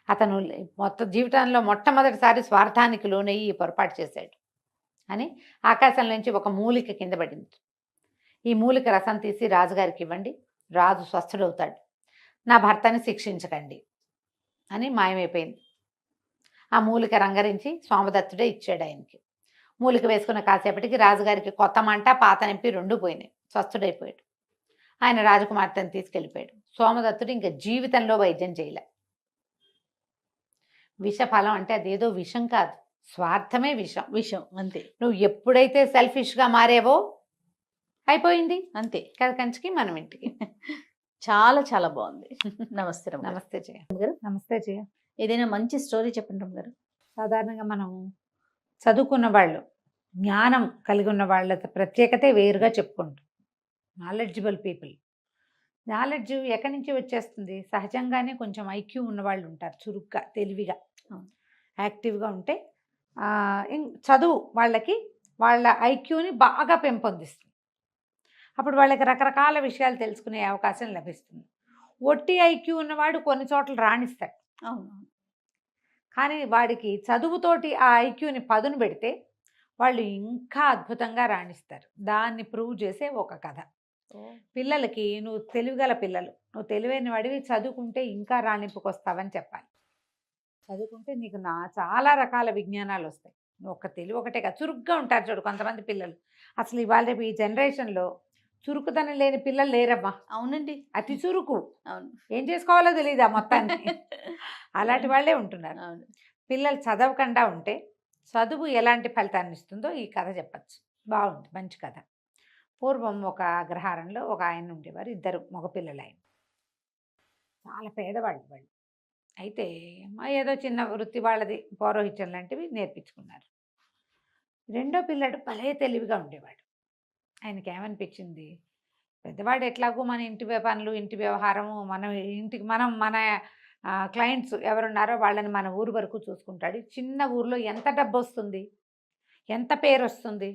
అతను మొత్తం జీవితంలో మొట్టమొదటిసారి స్వార్థానికి లోనయ్యి ఈ పొరపాటు చేశాడు అని ఆకాశం నుంచి ఒక మూలిక కింద పడింది. ఈ మూలిక రసం తీసి రాజుగారికి ఇవ్వండి, రాజు స్వస్థుడవుతాడు, నా భర్తని శిక్షించకండి అని మాయమైపోయింది. ఆ మూలిక రంగరించి సోమదత్తుడే ఇచ్చాడు ఆయనకి. మూలిక వేసుకున్న కాసేపటికి రాజుగారికి కొత్త మంట పాత నొప్పి 2 పోయినాయి. స్వస్థుడైపోయాడు. ఆయన రాజకుమార్తెను తీసుకెళ్ళిపోయాడు. సోమదత్తుడు ఇంకా జీవితంలో వైద్యం చేయలే. విషఫలం అంటే అదేదో విషం కాదు, స్వార్థమే విషం అంతే. నువ్వు ఎప్పుడైతే సెల్ఫిష్గా మారేవో అయిపోయింది అంతే. కదా. కంచికి మనం ఇంటికి. చాలా చాలా బాగుంది. నమస్తే రమ్య. నమస్తే జయ. నమస్తే జయ. ఏదైనా మంచి స్టోరీ చెప్పండి రమ్య గారు. సాధారణంగా మనం చదువుకున్న వాళ్ళు, జ్ఞానం కలిగి ఉన్న వాళ్ళ ప్రత్యేకతే వేరుగా చెప్పుకుంటాం. Knowledgeable people. నాలెడ్జ్ ఎక్కడి నుంచి వచ్చేస్తుంది? సహజంగానే కొంచెం ఐక్యూ ఉన్నవాళ్ళు ఉంటారు, చురుగ్గా తెలివిగా యాక్టివ్గా ఉంటే చదువు వాళ్ళకి వాళ్ళ ఐక్యూని బాగా పెంపొందిస్తుంది. అప్పుడు వాళ్ళకి రకరకాల విషయాలు తెలుసుకునే అవకాశం లభిస్తుంది. ఒట్టి ఐక్యూ ఉన్నవాడు కొన్ని చోట్ల రాణిస్తాడు. అవును. కానీ వాడికి చదువుతోటి ఆ ఐక్యూని పదును పెడితే వాళ్ళు ఇంకా అద్భుతంగా రాణిస్తారు. దాన్ని ప్రూవ్ చేసే ఒక కథ. పిల్లలకి, నువ్వు తెలివిగల పిల్లలు, నువ్వు తెలివైన వాడివి, చదువుకుంటే ఇంకా రాణింపుకొస్తావని చెప్పాలి. చదువుకుంటే నీకు చాలా రకాల విజ్ఞానాలు వస్తాయి. నువ్వు ఒక తెలివి ఒకటే కాదు, చురుగ్గా ఉంటారు చూడు కొంతమంది పిల్లలు. అసలు ఇవాళ రేపు ఈ జనరేషన్లో చురుకుతనం లేని పిల్లలు లేరమ్మా. అవునండి. అతి చురుకు. అవును. ఏం చేసుకోవాలో తెలియదు ఆ మొత్తాన్ని. అలాంటి వాళ్ళే ఉంటున్నారు. అవును. పిల్లలు చదవకుండా ఉంటే చదువు ఎలాంటి ఫలితాన్ని ఇస్తుందో ఈ కథ చెప్పచ్చు. బాగుంది, మంచి కథ. పూర్వం ఒక అగ్రహారంలో ఒక ఆయన ఉండేవారు, 2 మగపిల్లలు. ఆయన చాలా పేదవాళ్ళు వాళ్ళు. అయితే ఏదో చిన్న వృత్తి వాళ్ళది, పౌరోహిత్యం లాంటివి నేర్పించుకున్నారు. 2వ పిల్లడు భలే తెలివిగా ఉండేవాడు. ఆయనకి ఏమనిపించింది, పెద్దవాడు ఎట్లాగో మన ఇంటి పనులు, ఇంటి వ్యవహారము, మన క్లయింట్స్ ఎవరున్నారో వాళ్ళని మన ఊరు వరకు చూసుకుంటాడు. చిన్న ఊర్లో ఎంత డబ్బు వస్తుంది, ఎంత పేరు వస్తుంది,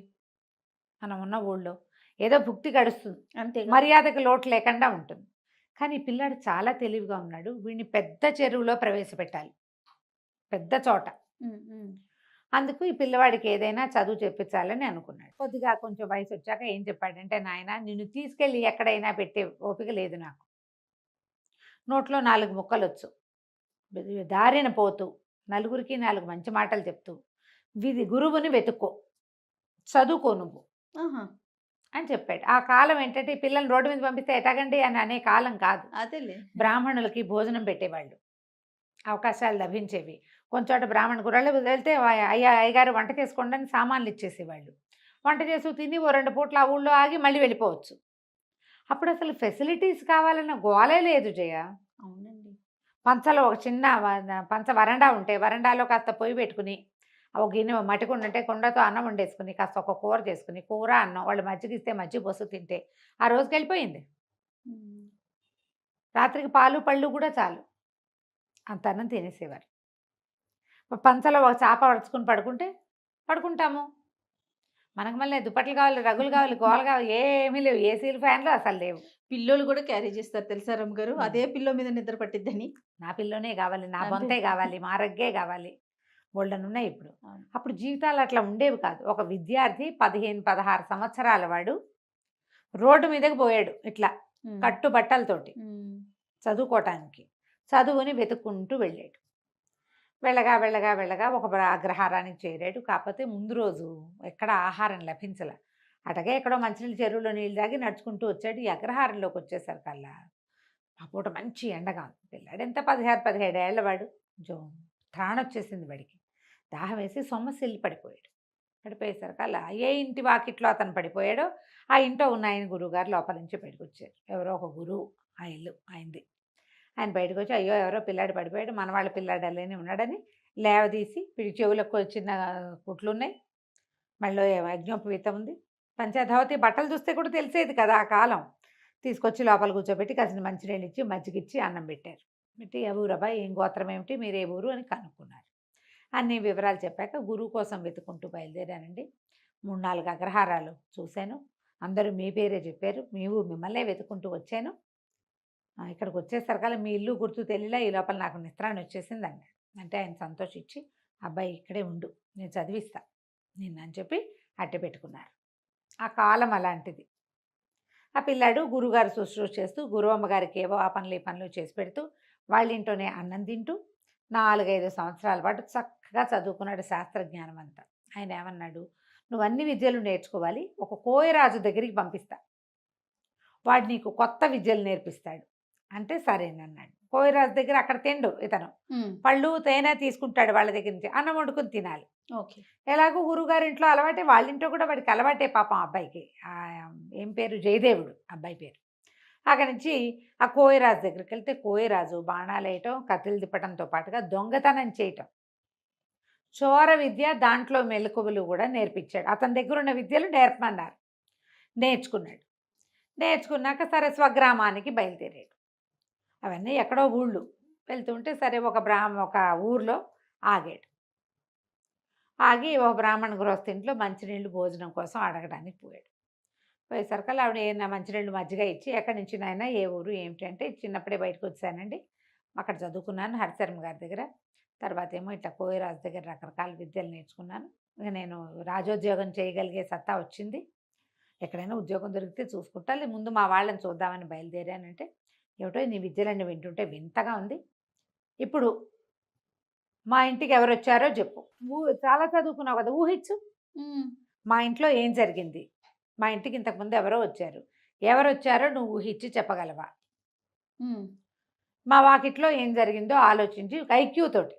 మనం ఉన్న ఊళ్ళో ఏదో భుక్తి గడుస్తుంది, అంతే. మర్యాదకు లోటు లేకుండా ఉంటుంది. కానీ పిల్లాడు చాలా తెలివిగా ఉన్నాడు. వీడిని పెద్ద చెరువులో ప్రవేశపెట్టాలి, పెద్ద చోట. అందుకు ఈ పిల్లవాడికి ఏదైనా చదువు చెప్పించాలని అనుకున్నాడు. కొద్దిగా కొంచెం వయసు వచ్చాక ఏం చెప్పాడంటే, నాయన నిన్ను తీసుకెళ్ళి ఎక్కడైనా పెట్టే ఓపిక లేదు నాకు. నోట్లో 4 ముక్కలు వచ్చు, దారిన పోతూ నలుగురికి 4 మంచి మాటలు చెప్తూ గురువుని వెతుక్కో, చదువుకో నువ్వు అని చెప్పాడు. ఆ కాలం ఏంటంటే ఈ పిల్లల్ని రోడ్డు మీద పంపిస్తే ఎటాగండి అని అనే కాలం కాదు. అదేలే. బ్రాహ్మణులకి భోజనం పెట్టేవాళ్ళు, అవకాశాలు లభించేవి. కొంచెం బ్రాహ్మణ గుర్రాలు వెళ్తే అయ్యగారు వంట చేసుకోండి అని సామాన్లు ఇచ్చేసేవాళ్ళు. వంట చేసి తిని 2 పూట్ల ఆ ఊళ్ళో ఆగి మళ్ళీ వెళ్ళిపోవచ్చు. అప్పుడు అసలు ఫెసిలిటీస్ కావాలన్న గోలే లేదు జయ. అవునండి. పంచలో ఒక చిన్న పంచ వరండా ఉంటే వరండాలో కాస్త పొయ్యి పెట్టుకుని, ఒక గిన్నె మట్టి కుండ ఉంటే కుండతో అన్నం వండేసుకుని, కాస్త ఒక కూర చేసుకుని, కూర అన్నం వాళ్ళు మజ్జిగ ఇస్తే మజ్జిగ పోసు తింటే ఆ రోజుకి వెళ్ళిపోయింది. రాత్రికి పాలు పళ్ళు కూడా చాలు, అంత అన్నం తినేసేవారు. పంచలో ఒక చాప పడుచుకుని పడుకుంటే పడుకుంటాము, మనకు మళ్ళీ దుప్పట్లు కావాలి, రగులు కావాలి, గోలు కావాలి, ఏమీ లేవు. ఏసీలు, ఫ్యాన్లు అసలు లేవు. పిల్లోలు కూడా క్యారీ చేస్తారు తెలుసా రమ్మగారు, ఉమ్. అదే పిల్లో మీద నిద్ర పట్టిద్దని. నా పిల్లోనే కావాలి, నా అంతే. బొంతే కావాలి, మా రగ్గే కావాలి, బోల్డన్ ఉన్నాయి ఇప్పుడు. అవును. అప్పుడు జీవితాలు అట్లా ఉండేవి కాదు. ఒక విద్యార్థి 15-16 సంవత్సరాల వాడు రోడ్డు మీదకి పోయాడు ఇట్లా ఉమ్. కట్టు బట్టలతోటి ఉమ్. చదువుకోవటానికి. చదువుని వెతుక్కుంటూ వెళ్ళాడు. వెళ్ళగా వెళ్ళగా వెళ్ళగా ఒక అగ్రహారానికి చేరాడు. కాకపోతే ముందు రోజు ఎక్కడ ఆహారం లభించలే. అటగే ఎక్కడో మంచినీళ్ళు చెరువులో నీళ్ళు తాగి నడుచుకుంటూ వచ్చాడు. ఈ అగ్రహారంలోకి వచ్చేసరికల్లా ఆ పూట మంచి ఎండగా ఉంది. పిల్లాడు ఎంత 16-17 ఏళ్ల వాడు. కొంచెం త్రాణ వచ్చేసింది వాడికి. దాహం వేసి సొమ్మసిల్లి పడిపోయాడు. పడిపోయేసరికల్లా ఏ ఇంటి వాకిట్లో అతను పడిపోయాడో ఆ ఇంట్లో ఉన్న ఆయన గురువుగారు లోపల నుంచి బయటకు వచ్చారు. ఎవరో ఒక గురువు ఆ ఇల్లు అయింది. ఆయన బయటకు వచ్చి అయ్యో ఎవరో పిల్లాడు పడిపోయాడు, మన వాళ్ళ పిల్లాడు అల్లేని ఉన్నాడని లేవదీసి వీడి చెవులకు చిన్న కుట్లు ఉన్నాయి, మళ్ళీ యజ్ఞోపవీతం ఉంది, పంచధావతి బట్టలు చూస్తే కూడా తెలిసేది కదా ఆ కాలం. తీసుకొచ్చి లోపల కూర్చోబెట్టి కాసిన మంచినీళ్ళు ఇచ్చి మజ్జిగిచ్చి అన్నం పెట్టారు. పెట్టి ఏ ఊరబ్బా, ఏం గోత్రం ఏమిటి, మీరు ఏ ఊరు అని కనుక్కున్నారు. అన్ని వివరాలు చెప్పాక గురువు కోసం వెతుకుంటూ బయలుదేరానండి. 3-4 అగ్రహారాలు చూశాను. అందరూ మీ పేరే చెప్పారు. మిమ్మల్నే వెతుకుంటూ వచ్చాను. ఇక్కడికి వచ్చేసరికల్లా మీ ఇల్లు గుర్తు తెలియలా, ఈ లోపల నాకు నిద్రాన్ని వచ్చేసింది అన్నాడు. అంటే ఆయన సంతోషించి అబ్బాయి ఇక్కడే ఉండు, నేను చదివిస్తా నిన్నని చెప్పి అట్టె పెట్టుకున్నారు. ఆ కాలం అలాంటిది. ఆ పిల్లాడు గురువుగారు శుశ్రూష చేస్తూ గురువమ్మ గారికి ఏవో ఆ పనులు ఈ పనులు చేసి పెడుతూ వాళ్ళ ఇంట్లోనే అన్నం తింటూ 4-5 సంవత్సరాల పాటు చక్కగా చదువుకున్నాడు శాస్త్రజ్ఞానం అంతా. ఆయన ఏమన్నాడు, నువ్వు అన్ని విద్యలు నేర్చుకోవాలి, ఒక కోయరాజు దగ్గరికి పంపిస్తా, వాడు నీకు కొత్త విద్యలు నేర్పిస్తాడు అంటే సరేనన్నాడు. కోయరాజు దగ్గర అక్కడ తిండు ఇతను, పళ్ళు తేనె తీసుకుంటాడు వాళ్ళ దగ్గర నుంచి, అన్నం వండుకుని తినాలి. ఓకే. ఎలాగో గురువుగారి ఇంట్లో అలవాటే, వాళ్ళ ఇంట్లో కూడా వాడికి అలవాటే పాపం అబ్బాయికి. ఏం పేరు, జయదేవుడు అబ్బాయి పేరు. అక్కడి నుంచి ఆ కోయరాజు దగ్గరికి వెళ్తే కోయరాజు బాణాలు వేయటం, కత్తులు తిప్పటంతో పాటుగా దొంగతనం చేయటం, చోర విద్య, దాంట్లో మెలకువలు కూడా నేర్పించాడు. అతని దగ్గర ఉన్న విద్యలు నేర్పమన్నారు. నేర్చుకున్నాడు. నేర్చుకున్నాక సరే స్వగ్రామానికి బయలుదేరాడు. అవన్నీ ఎక్కడో ఊళ్ళు వెళ్తుంటే సరే ఒక ఊర్లో ఆగాడు. ఆగి ఒక బ్రాహ్మణ గృహస్థింట్లో మంచినీళ్ళు భోజనం కోసం అడగడానికి పోయాడు. పోయేసరికల్లా ఆవిడ ఏమైనా మంచినీళ్ళు మజ్జిగ ఇచ్చి, ఎక్కడి నుంచి నాయన, ఏ ఊరు ఏమిటి అంటే, చిన్నప్పుడే బయటకు వచ్చానండి, అక్కడ చదువుకున్నాను హరిశర్మ గారి దగ్గర, తర్వాత ఏమో ఇట్లా కోయరాజు దగ్గర రకరకాల విద్యలు నేర్చుకున్నాను, ఇక నేను రాజోద్యోగం చేయగలిగే సత్తా వచ్చింది, ఎక్కడైనా ఉద్యోగం దొరికితే చూసుకుంటా, ముందు మా వాళ్ళని చూద్దామని బయలుదేరానంటే, ఏమిటో నీ విద్యలన్నీ వింటుంటే వింతగా ఉంది, ఇప్పుడు మా ఇంటికి ఎవరు వచ్చారో చెప్పు, చాలా చదువుకున్నావు కదా, ఊహించు మా ఇంట్లో ఏం జరిగింది, మా ఇంటికి ఇంతకుముందు ఎవరో వచ్చారు, ఎవరు వచ్చారో నువ్వు ఊహించి చెప్పగలవా, మా వాకిట్లో ఏం జరిగిందో ఆలోచించి ఐక్యూ తోటి,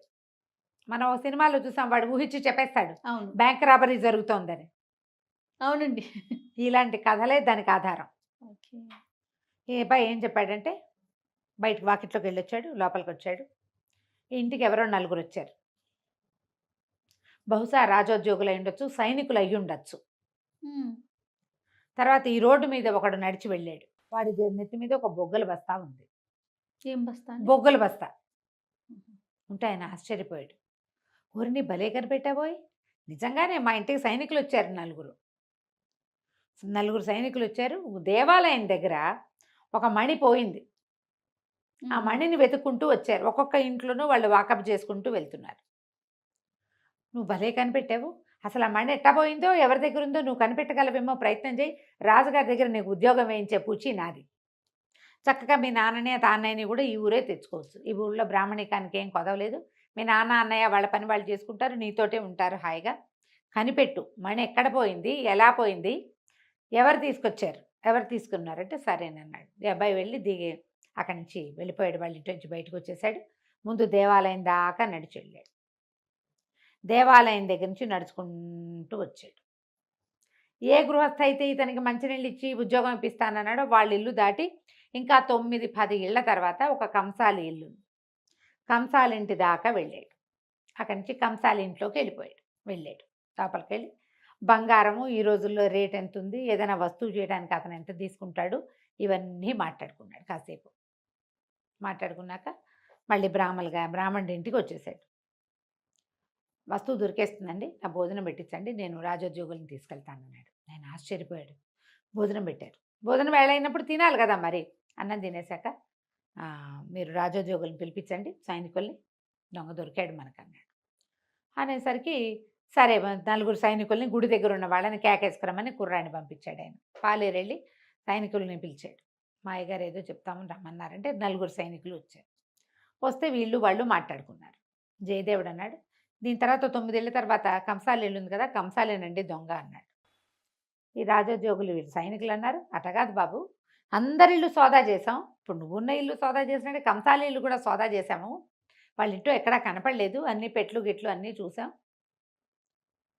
మనం సినిమాలో చూసాం, వాడు ఊహించి చెప్పేస్తాడు అవును. బ్యాంక్ రాబరీ జరుగుతోందని. అవునండి. ఇలాంటి కథలే దానికి ఆధారం. ఓకే. ఈ అబ్బాయి ఏం చెప్పాడంటే, బయటకు వాకిట్లోకి వెళ్ళొచ్చాడు, లోపలికి వచ్చాడు, ఇంటికి ఎవరో 4 వచ్చారు, బహుశా రాజోద్యోగులు అయి ఉండొచ్చు, సైనికులు అయ్యి ఉండొచ్చు. తర్వాత ఈ రోడ్డు మీద ఒకడు నడిచి వెళ్ళాడు, వాడి నెత్తి మీద ఒక బొగ్గల బస్తా ఉంది. ఏం బస్తా? బొగ్గల బస్తా ఉంటే ఆయన ఆశ్చర్యపోయాడు. ఊరిని భలే కనిపెట్టాబోయ్, నిజంగానే మా ఇంటికి సైనికులు వచ్చారు, 4 సైనికులు వచ్చారు. దేవాలయం దగ్గర ఒక మణి పోయింది, ఆ మణిని వెతుక్కుంటూ వచ్చారు, ఒక్కొక్క ఇంట్లోనూ వాళ్ళు వాకప్ చేసుకుంటూ వెళ్తున్నారు. నువ్వు భలే కనిపెట్టావు, అసలు ఆ మణి ఎట్టా పోయిందో, ఎవరి దగ్గర ఉందో నువ్వు కనిపెట్టగలవేమో, ప్రయత్నం చేయి, రాజుగారి దగ్గర నీకు ఉద్యోగం వేయించే పూచి నాది, చక్కగా మీ నాన్నని తాన్నయ్యని కూడా ఈ ఊరే తెచ్చుకోవచ్చు, ఈ ఊళ్ళో బ్రాహ్మణికానికి ఏం కొదవలేదు, మీ నాన్న అన్నయ్య వాళ్ళ పని వాళ్ళు చేసుకుంటారు, నీతోటే ఉంటారు హాయిగా, కనిపెట్టు, మణి ఎక్కడ పోయింది, ఎలా పోయింది, ఎవరు తీసుకొచ్చారు, ఎవరు తీసుకున్నారంటే సరేనన్నాడు. ఈ అబ్బాయి వెళ్ళి దిగి అక్కడి నుంచి వెళ్ళిపోయాడు, వాళ్ళ ఇంటి నుంచి బయటకు వచ్చేసాడు. ముందు దేవాలయం దాకా నడిచి వెళ్ళాడు, దేవాలయం దగ్గర నుంచి నడుచుకుంటూ వచ్చాడు. ఏ గృహస్థ అయితే ఇతనికి మంచినీళ్ళు ఇచ్చి ఉద్యోగం ఇప్పిస్తానన్నాడో వాళ్ళ ఇల్లు దాటి ఇంకా 9-10 ఇళ్ల తర్వాత ఒక కంసాలి ఇల్లు, కంసాలి ఇంటి దాకా వెళ్ళాడు. అక్కడి నుంచి కంసాలి ఇంట్లోకి వెళ్ళాడు, లోపలికి వెళ్ళి బంగారము ఈ రోజుల్లో రేట్ ఎంత ఉంది, ఏదైనా వస్తువు చేయడానికి అతను ఎంత తీసుకుంటాడు, ఇవన్నీ మాట్లాడుకున్నాడు. కాసేపు మాట్లాడుకున్నాక మళ్ళీ బ్రాహ్మణుడి ఇంటికి వచ్చేసాడు. వస్తువు దొరికేస్తుందండి, నా భోజనం పెట్టించండి, నేను రాజోద్యోగులను తీసుకెళ్తాను అన్నాడు. ఆయన ఆశ్చర్యపోయాడు. భోజనం పెట్టారు. భోజనం వేళ అయినప్పుడు తినాలి కదా మరి. అన్నం తినేశాక మీరు రాజోద్యోగులను పిలిపించండి, సైనికుల్ని, దొంగ దొరికాడు మనకు అన్నాడు. అనేసరికి సరే 4 సైనికుల్ని గుడి దగ్గర ఉన్న వాళ్ళని కేకేసుకురమ్మని కుర్రాన్ని పంపించాడు ఆయన. పాలేరు వెళ్ళి సైనికుల్ని పిలిచాడు. మా అయ్యగారు ఏదో చెప్తామని రమ్మన్నారంటే 4 సైనికులు వచ్చారు. వస్తే వీళ్ళు వాళ్ళు మాట్లాడుకున్నారు. జయదేవుడు అన్నాడు, దీని తర్వాత 9 ఏళ్ళ తర్వాత కంసాలి ఉంది కదా, కంసాలేనండి దొంగ అన్నాడు. ఈ రాజోద్యోగులు వీళ్ళు సైనికులు అన్నారు, అటగాదు బాబు, అందరి ఇల్లు సోదా చేసాం, ఇప్పుడు నువ్వున్న ఇల్లు సోదా చేసినట్టే కంసాలి ఇల్లు కూడా సోదా చేసాము, వాళ్ళ ఇంట్లో ఎక్కడా కనపడలేదు, అన్ని పెట్లు గిట్లు అన్నీ చూసాం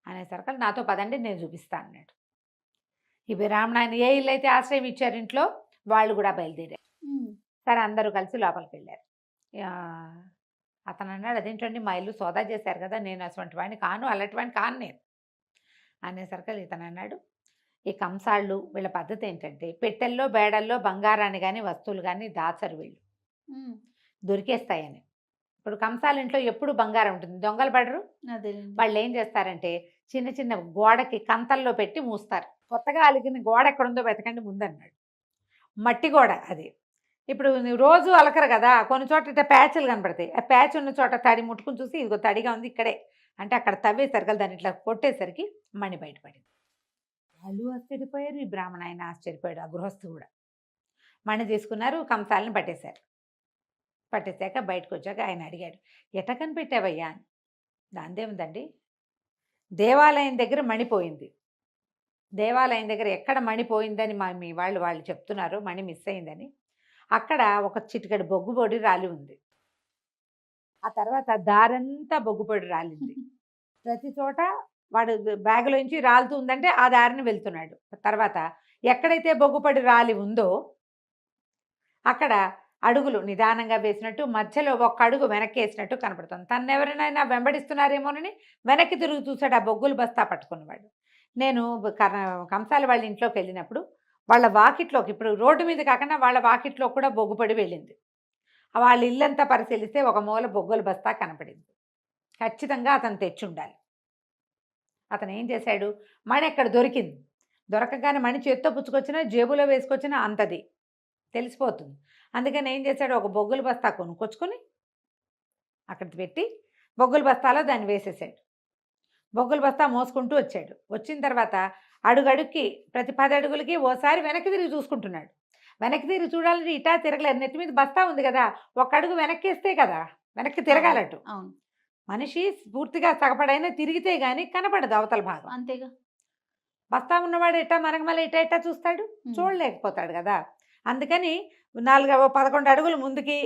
అనేసరికి నాతో పదండి నేను చూపిస్తా అన్నాడు. ఈ బ్రాహ్మణ ఏ ఇల్లు అయితే ఆశ్రయం ఇచ్చారు ఇంట్లో వాళ్ళు కూడా బయలుదేరారు. సరే అందరూ కలిసి లోపలికి వెళ్ళారు. అతను అన్నాడు, అదేంటండి మా ఇల్లు సోదా చేశారు కదా, నేను అటువంటి వాడిని కాను, అలాంటి వాడిని కాను నేను అనేసరికి ఇతను అన్నాడు, ఈ కంసాళ్ళు వీళ్ళ పద్ధతి ఏంటంటే పెట్టెల్లో బేడల్లో బంగారాన్ని కానీ వస్తువులు కానీ దాచరు వీళ్ళు, దొరికేస్తాయని. ఇప్పుడు కంసాల ఇంట్లో ఎప్పుడు బంగారం ఉంటుంది, దొంగలు పడరు. వాళ్ళు ఏం చేస్తారంటే చిన్న చిన్న గోడకి కంతల్లో పెట్టి మూస్తారు. కొత్తగా అలిగిన గోడ ఎక్కడుందో వెతకండి ముందన్నాడు. మట్టి గోడ అది. ఇప్పుడు రోజు అలకరు కదా, కొన్ని చోట్ల ఇట్లా ప్యాచ్లు కనపడతాయి, ఆ ప్యాచ్ ఉన్న చోట తడి ముట్టుకుని చూసి ఇదిగో తడిగా ఉంది ఇక్కడే అంటే అక్కడ తవ్వేసరికి కదా దాన్ని ఇట్లా కొట్టేసరికి మణి బయటపడింది. వాళ్ళు ఆశ్చర్యపోయారు, ఈ బ్రాహ్మణ ఆయన ఆశ్చర్యపోయాడు, ఆ గృహస్థు కూడా. మణి తీసుకున్నారు, కంసాలని పట్టేశారు. పట్టేశాక బయటకు వచ్చాక ఆయన అడిగాడు, ఎట కనిపెట్టావయ్యా అని. దాందేముందండి, దేవాలయం దగ్గర మణిపోయింది, దేవాలయం దగ్గర ఎక్కడ మణిపోయిందని మీ వాళ్ళు చెప్తున్నారు, మణి మిస్ అయిందని. అక్కడ ఒక చిటికెడు బొగ్గుపొడి రాలి ఉంది, ఆ తర్వాత దారంతా బొగ్గుపొడి రాలింది. ప్రతి చోట వాడు బ్యాగులోంచి రాలుతూ ఉందంటే ఆ దారిని వెళ్తున్నాడు. తర్వాత ఎక్కడైతే బొగ్గుపొడి రాలి ఉందో అక్కడ అడుగులు నిదానంగా వేసినట్టు, మధ్యలో ఒక్క అడుగు వెనక్కి వేసినట్టు కనపడుతుంది. తను ఎవరైనా వెంబడిస్తున్నారేమోనని వెనక్కి తిరుగు చూశాడు ఆ బొగ్గులు బస్తా పట్టుకున్నవాడు. నేను కంసాల వాళ్ళ ఇంట్లోకి వెళ్ళినప్పుడు వాళ్ళ వాకిట్లోకి, ఇప్పుడు రోడ్డు మీద కాకుండా వాళ్ళ వాకిట్లో కూడా బొగ్గుపడి వెళ్ళింది. వాళ్ళ ఇల్లంతా పరిశీలిస్తే ఒక మూల బొగ్గుల బస్తా కనపడింది. ఖచ్చితంగా అతను తెచ్చి ఉండాలి. అతను ఏం చేశాడు, మణి ఎక్కడ దొరికింది, దొరకగానే మణి చేత్తో పుచ్చుకొచ్చినా జేబులో వేసుకొచ్చినా అంతది తెలిసిపోతుంది. అందుకని ఏం చేశాడు, ఒక బొగ్గుల బస్తా కొనుక్కొచ్చుకొని అక్కడ పెట్టి బొగ్గుల బస్తాలో దాన్ని వేసేసాడు. బొగ్గుల బస్తా మోసుకుంటూ వచ్చాడు. వచ్చిన తర్వాత అడుగడుక్కి ప్రతి 10 అడుగులకి ఓసారి వెనక్కి తిరిగి చూసుకుంటున్నాడు. వెనక్కి తిరిగి చూడాలంటే ఇటా తిరగలేదు, నెత్తి మీద బస్తా ఉంది కదా, ఒక అడుగు వెనక్కి వేస్తే కదా వెనక్కి తిరగాలట్టు. అవును, మనిషి పూర్తిగా సగపడైనా తిరిగితే గానీ కనపడదు అవతల భాగం. అంతేగా, బస్తా ఉన్నవాడు ఎట్టా మనకు మళ్ళీ ఇటా చూస్తాడు, చూడలేకపోతాడు కదా. అందుకని 11 అడుగులు ముందుకి,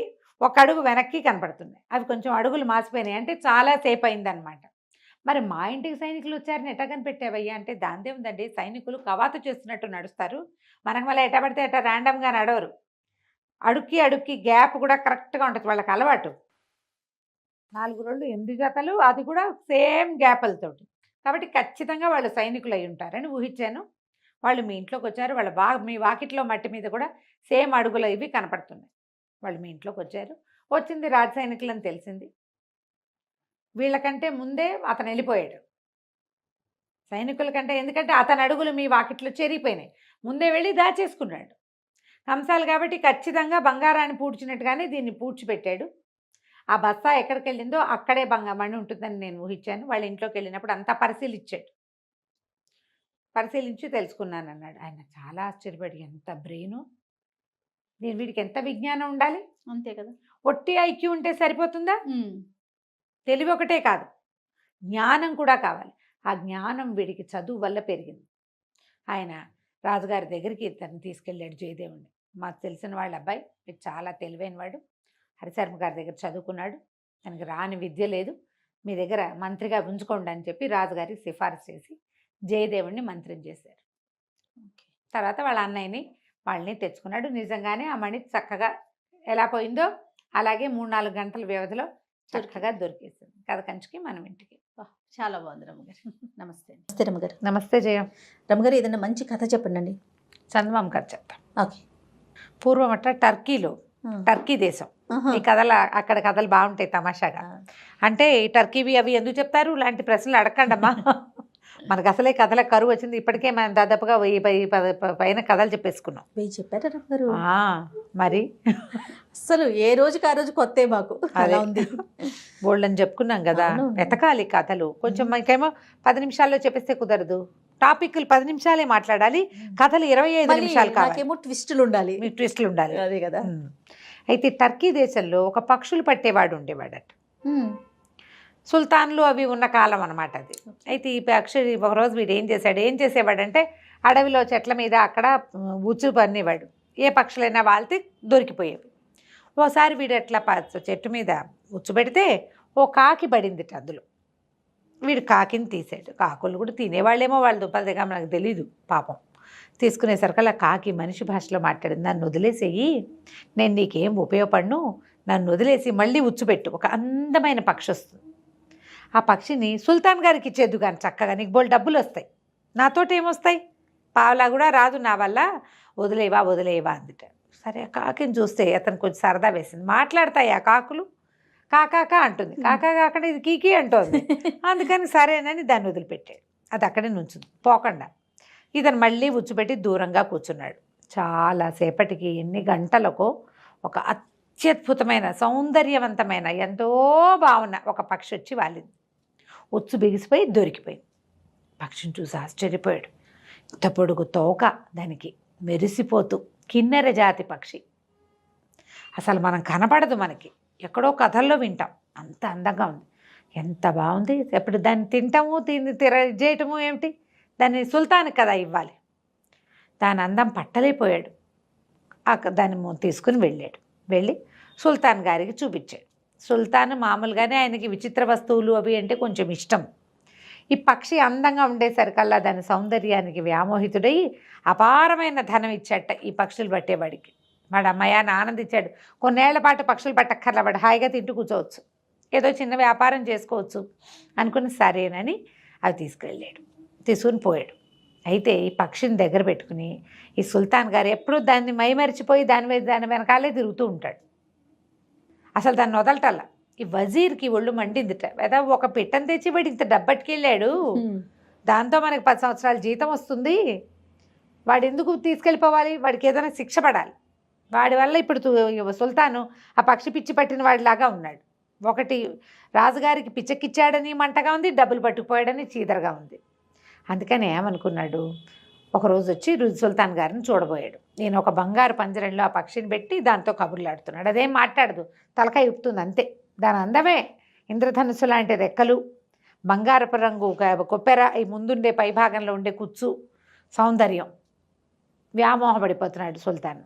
ఒక అడుగు వెనక్కి కనపడుతున్నాయి. అవి కొంచెం అడుగులు మాసిపోయినాయి, అంటే చాలా సేపు అయిందనమాట. మరి మా ఇంటికి సైనికులు వచ్చారని ఎట్టా కనిపెట్టావయ్యా అంటే, దాందే ఉందండి, సైనికులు కవాతు చేస్తున్నట్టు నడుస్తారు, మనకు మళ్ళీ ఎట్ట పడితే ఎట్టా ర్యాండమ్గా నడవరు. అడుక్కి గ్యాప్ కూడా కరెక్ట్గా ఉంటుంది, వాళ్ళకి అలవాటు. 4 రోళ్ళు 8 జతలు, అది కూడా సేమ్ గ్యాపులతోటి. కాబట్టి ఖచ్చితంగా వాళ్ళు సైనికులు అయి ఉంటారని ఊహించాను. వాళ్ళు మీ ఇంట్లోకి వచ్చారు, మీ వాకిట్లో మట్టి మీద కూడా సేమ్ అడుగులు ఇవి కనపడుతున్నాయి. వాళ్ళు మీ ఇంట్లోకి వచ్చారు, వచ్చింది రాజ సైనికులు అని తెలిసింది. వీళ్ళకంటే ముందే అతను వెళ్ళిపోయాడు సైనికుల కంటే, ఎందుకంటే అతని అడుగులు మీ వాకిట్లో చెరిగిపోయినాయి, ముందే వెళ్ళి దాచేసుకున్నాడు. కంసాలు కాబట్టి ఖచ్చితంగా బంగారాన్ని పూడ్చినట్టుగానే దీన్ని పూడ్చిపెట్టాడు. ఆ బస్తా ఎక్కడికి వెళ్ళిందో అక్కడే మణి ఉంటుందని నేను ఊహించాను. వాళ్ళ ఇంట్లోకి వెళ్ళినప్పుడు అంతా పరిశీలించి తెలుసుకున్నాను అన్నాడు. ఆయన చాలా ఆశ్చర్యపడి, ఎంత బ్రెయిను, వీడికి ఎంత విజ్ఞానం ఉండాలి, అంతే కదా. ఒట్టి ఐక్యూ ఉంటే సరిపోతుందా, తెలివి ఒకటే కాదు, జ్ఞానం కూడా కావాలి. ఆ జ్ఞానం వీడికి చదువు వల్ల పెరిగింది. ఆయన రాజుగారి దగ్గరికి తను తీసుకెళ్ళాడు జయదేవుడిని. మాకు తెలిసిన వాళ్ళ అబ్బాయి, వీడు చాలా తెలివైన వాడు, హరిశర్మ గారి దగ్గర చదువుకున్నాడు, తనకి రాని విద్య లేదు, మీ దగ్గర మంత్రిగా ఉంచుకోండి అని చెప్పి రాజుగారికి సిఫారసు చేసి జయదేవుడిని మంత్రం చేశారు. తర్వాత వాళ్ళ అన్నయ్యని వాళ్ళని తెచ్చుకున్నాడు. నిజంగానే ఆ మణి చక్కగా ఎలా పోయిందో అలాగే 3-4 గంటల వ్యవధిలో చక్కగా దొరికేసింది. కథ కంచికి మనం ఇంటికి. చాలా బాగుంది రమ్మగారు. నమస్తే. నమస్తే రమ్మగారు. నమస్తే జయం. రమ్మగారు, ఏదైనా మంచి కథ చెప్పండి అండి. చందమామ కథ చెప్తాం. ఓకే. పూర్వం టర్కీ దేశం ఆహా. ఈ కథలు అక్కడ కథలు బాగుంటాయి తమాషాగా. అంటే ఈ టర్కీవి అవి ఎందుకు చెప్తారు లాంటి ప్రశ్నలు అడగండమ్మా. మనకు అసలే కథల కరువు వచ్చింది. ఇప్పటికే మనం దాదాపుగా 1000 పైన కథలు చెప్పేసుకున్నాం. వెయ్యి చెప్పారా రమ్మగారు? మరి అసలు ఏ రోజుకి ఆ రోజు కొత్త మాకు అలా ఉంది. బోల్డ్ అని చెప్పుకున్నాం కదా, అవును. వెతకాలి కథలు. కొంచెం మనకేమో 10 నిమిషాల్లో చెప్పేస్తే కుదరదు. టాపిక్లు 10 నిమిషాలే మాట్లాడాలి, కథలు 25 నిమిషాలు కావాలి. నాకేమో ట్విస్టులు ఉండాలి. మీకు ట్విస్టులు ఉండాలి. అదే కదా. అయితే టర్కీ దేశంలో ఒక పక్షులు పట్టేవాడు ఉండేవాడట. సుల్తాన్లు అవి ఉన్న కాలం అనమాట అది. అయితే ఈ పక్షి ఒకరోజు వీడు ఏం చేసేవాడంటే అడవిలో చెట్ల మీద అక్కడ ఉచ్చు పన్నేవాడు. ఏ పక్షులైనా వాళ్తే దొరికిపోయేవి. ఓసారి వీడు ఎట్లా చెట్టు మీద ఉచ్చు పెడితే ఓ కాకి పడిందిట అందులో. వీడు కాకిని తీసాడు. కాకులు కూడా తినేవాళ్ళేమో, వాళ్ళు దుప్పటిగా మనకు తెలీదు పాపం. తీసుకునేసరికల్లా కాకి మనిషి భాషలో మాట్లాడింది, నన్ను వదిలేసేయి, నేను నీకేం ఉపయోగపడను, నన్ను వదిలేసి మళ్ళీ ఉచ్చుపెట్టు, ఒక అందమైన పక్షి వస్తుంది. ఆ పక్షిని సుల్తాన్ గారికి ఇచ్చేద్దు కానీ చక్కగా, నీకు బోల్ డబ్బులు వస్తాయి, నాతోటి ఏమొస్తాయి, పావలా కూడా రాదు నా వల్ల, వదిలేవా అందిట. సరే ఆ కాకిని చూస్తే అతను కొంచెం సరదా వేసింది. మాట్లాడతాయి ఆ కాకులు, కాకాక అంటుంది, కాకా కాకుండా ఇది కీకి అంటోంది. అందుకని సరేనని దాన్ని వదిలిపెట్టాడు. అది అక్కడే నుంచుంది పోకుండా. ఇతను మళ్ళీ ఉచ్చుపెట్టి దూరంగా కూర్చున్నాడు. చాలాసేపటికి, ఎన్ని గంటలకో, ఒక అత్యద్భుతమైన సౌందర్యవంతమైన ఎంతో బాగున్న ఒక పక్షి వచ్చి వాలింది. ఉచ్చు బిగిసిపోయి దొరికిపోయింది. పక్షిని చూసి ఆశ్చర్యపోయాడు. ఇంత పొడుగు తోక దానికి, మెరిసిపోతూ, కిన్నెర జాతి పక్షి. అసలు మనం కనపడదు, మనకి ఎక్కడో కథల్లో వింటాం. అంత అందంగా ఉంది, ఎంత బాగుంది. ఎప్పుడు దాన్ని తింటాము, చేయటము ఏమిటి, దాన్ని సుల్తాన్ కదా ఇవ్వాలి. దాని అందం పట్టలేకపోయాడు. దాన్ని తీసుకుని వెళ్ళి సుల్తాన్ గారికి చూపించాడు. సుల్తాన్ మామూలుగానే ఆయనకి విచిత్ర వస్తువులు అవి అంటే కొంచెం ఇష్టం. ఈ పక్షి అందంగా ఉండేసరికల్లా దాని సౌందర్యానికి వ్యామోహితుడై అపారమైన ధనం ఇచ్చాట ఈ పక్షులు పట్టేవాడికి. వాడు అమ్మయాన్ని ఆనందించాడు. కొన్నేళ్ల పాటు పక్షులు పట్టక్కర్లా, వాడు హాయిగా తింటూ కూర్చోవచ్చు, ఏదో చిన్న వ్యాపారం చేసుకోవచ్చు అనుకుని సరేనని అవి తీసుకుని పోయాడు. అయితే ఈ పక్షిని దగ్గర పెట్టుకుని ఈ సుల్తాన్ గారు ఎప్పుడూ దాన్ని మైమరిచిపోయి దాని వెనకాలే తిరుగుతూ ఉంటాడు. అసలు దాన్ని వదలటల్లా. ఈ వజీర్కి ఒళ్ళు మండిందిట. లేదా ఒక పిట్టను తెచ్చి వాడు ఇంత డబ్బట్టుకెళ్ళాడు, దాంతో మనకి 10 సంవత్సరాల జీతం వస్తుంది, వాడు ఎందుకు తీసుకెళ్ళిపోవాలి, వాడికి ఏదైనా శిక్ష పడాలి. వాడి వల్ల ఇప్పుడు సుల్తాను ఆ పక్షి పిచ్చి పట్టిన వాడిలాగా ఉన్నాడు. ఒకటి రాజుగారికి పిచ్చెక్కిచ్చాడని మంటగా ఉంది, డబ్బులు పట్టుకుపోయాడని చీదరగా ఉంది. అందుకని ఏమనుకున్నాడు, ఒకరోజు వచ్చి సుల్తాన్ గారిని చూడబోయాడు. నేను ఒక బంగారు పంజరంలో ఆ పక్షిని పెట్టి దాంతో కబుర్లాడుతున్నాడు. అదేం మాట్లాడదు, తలకాయ ఊపుతుంది అంతే. దాని అందమే ఇంద్రధనుస్సు లాంటి రెక్కలు, బంగారపు రంగు కొప్పెర, ఈ ముందుండే పైభాగంలో ఉండే కుచ్చు, సౌందర్యం. వ్యామోహపడిపోతున్నాడు సుల్తాన్.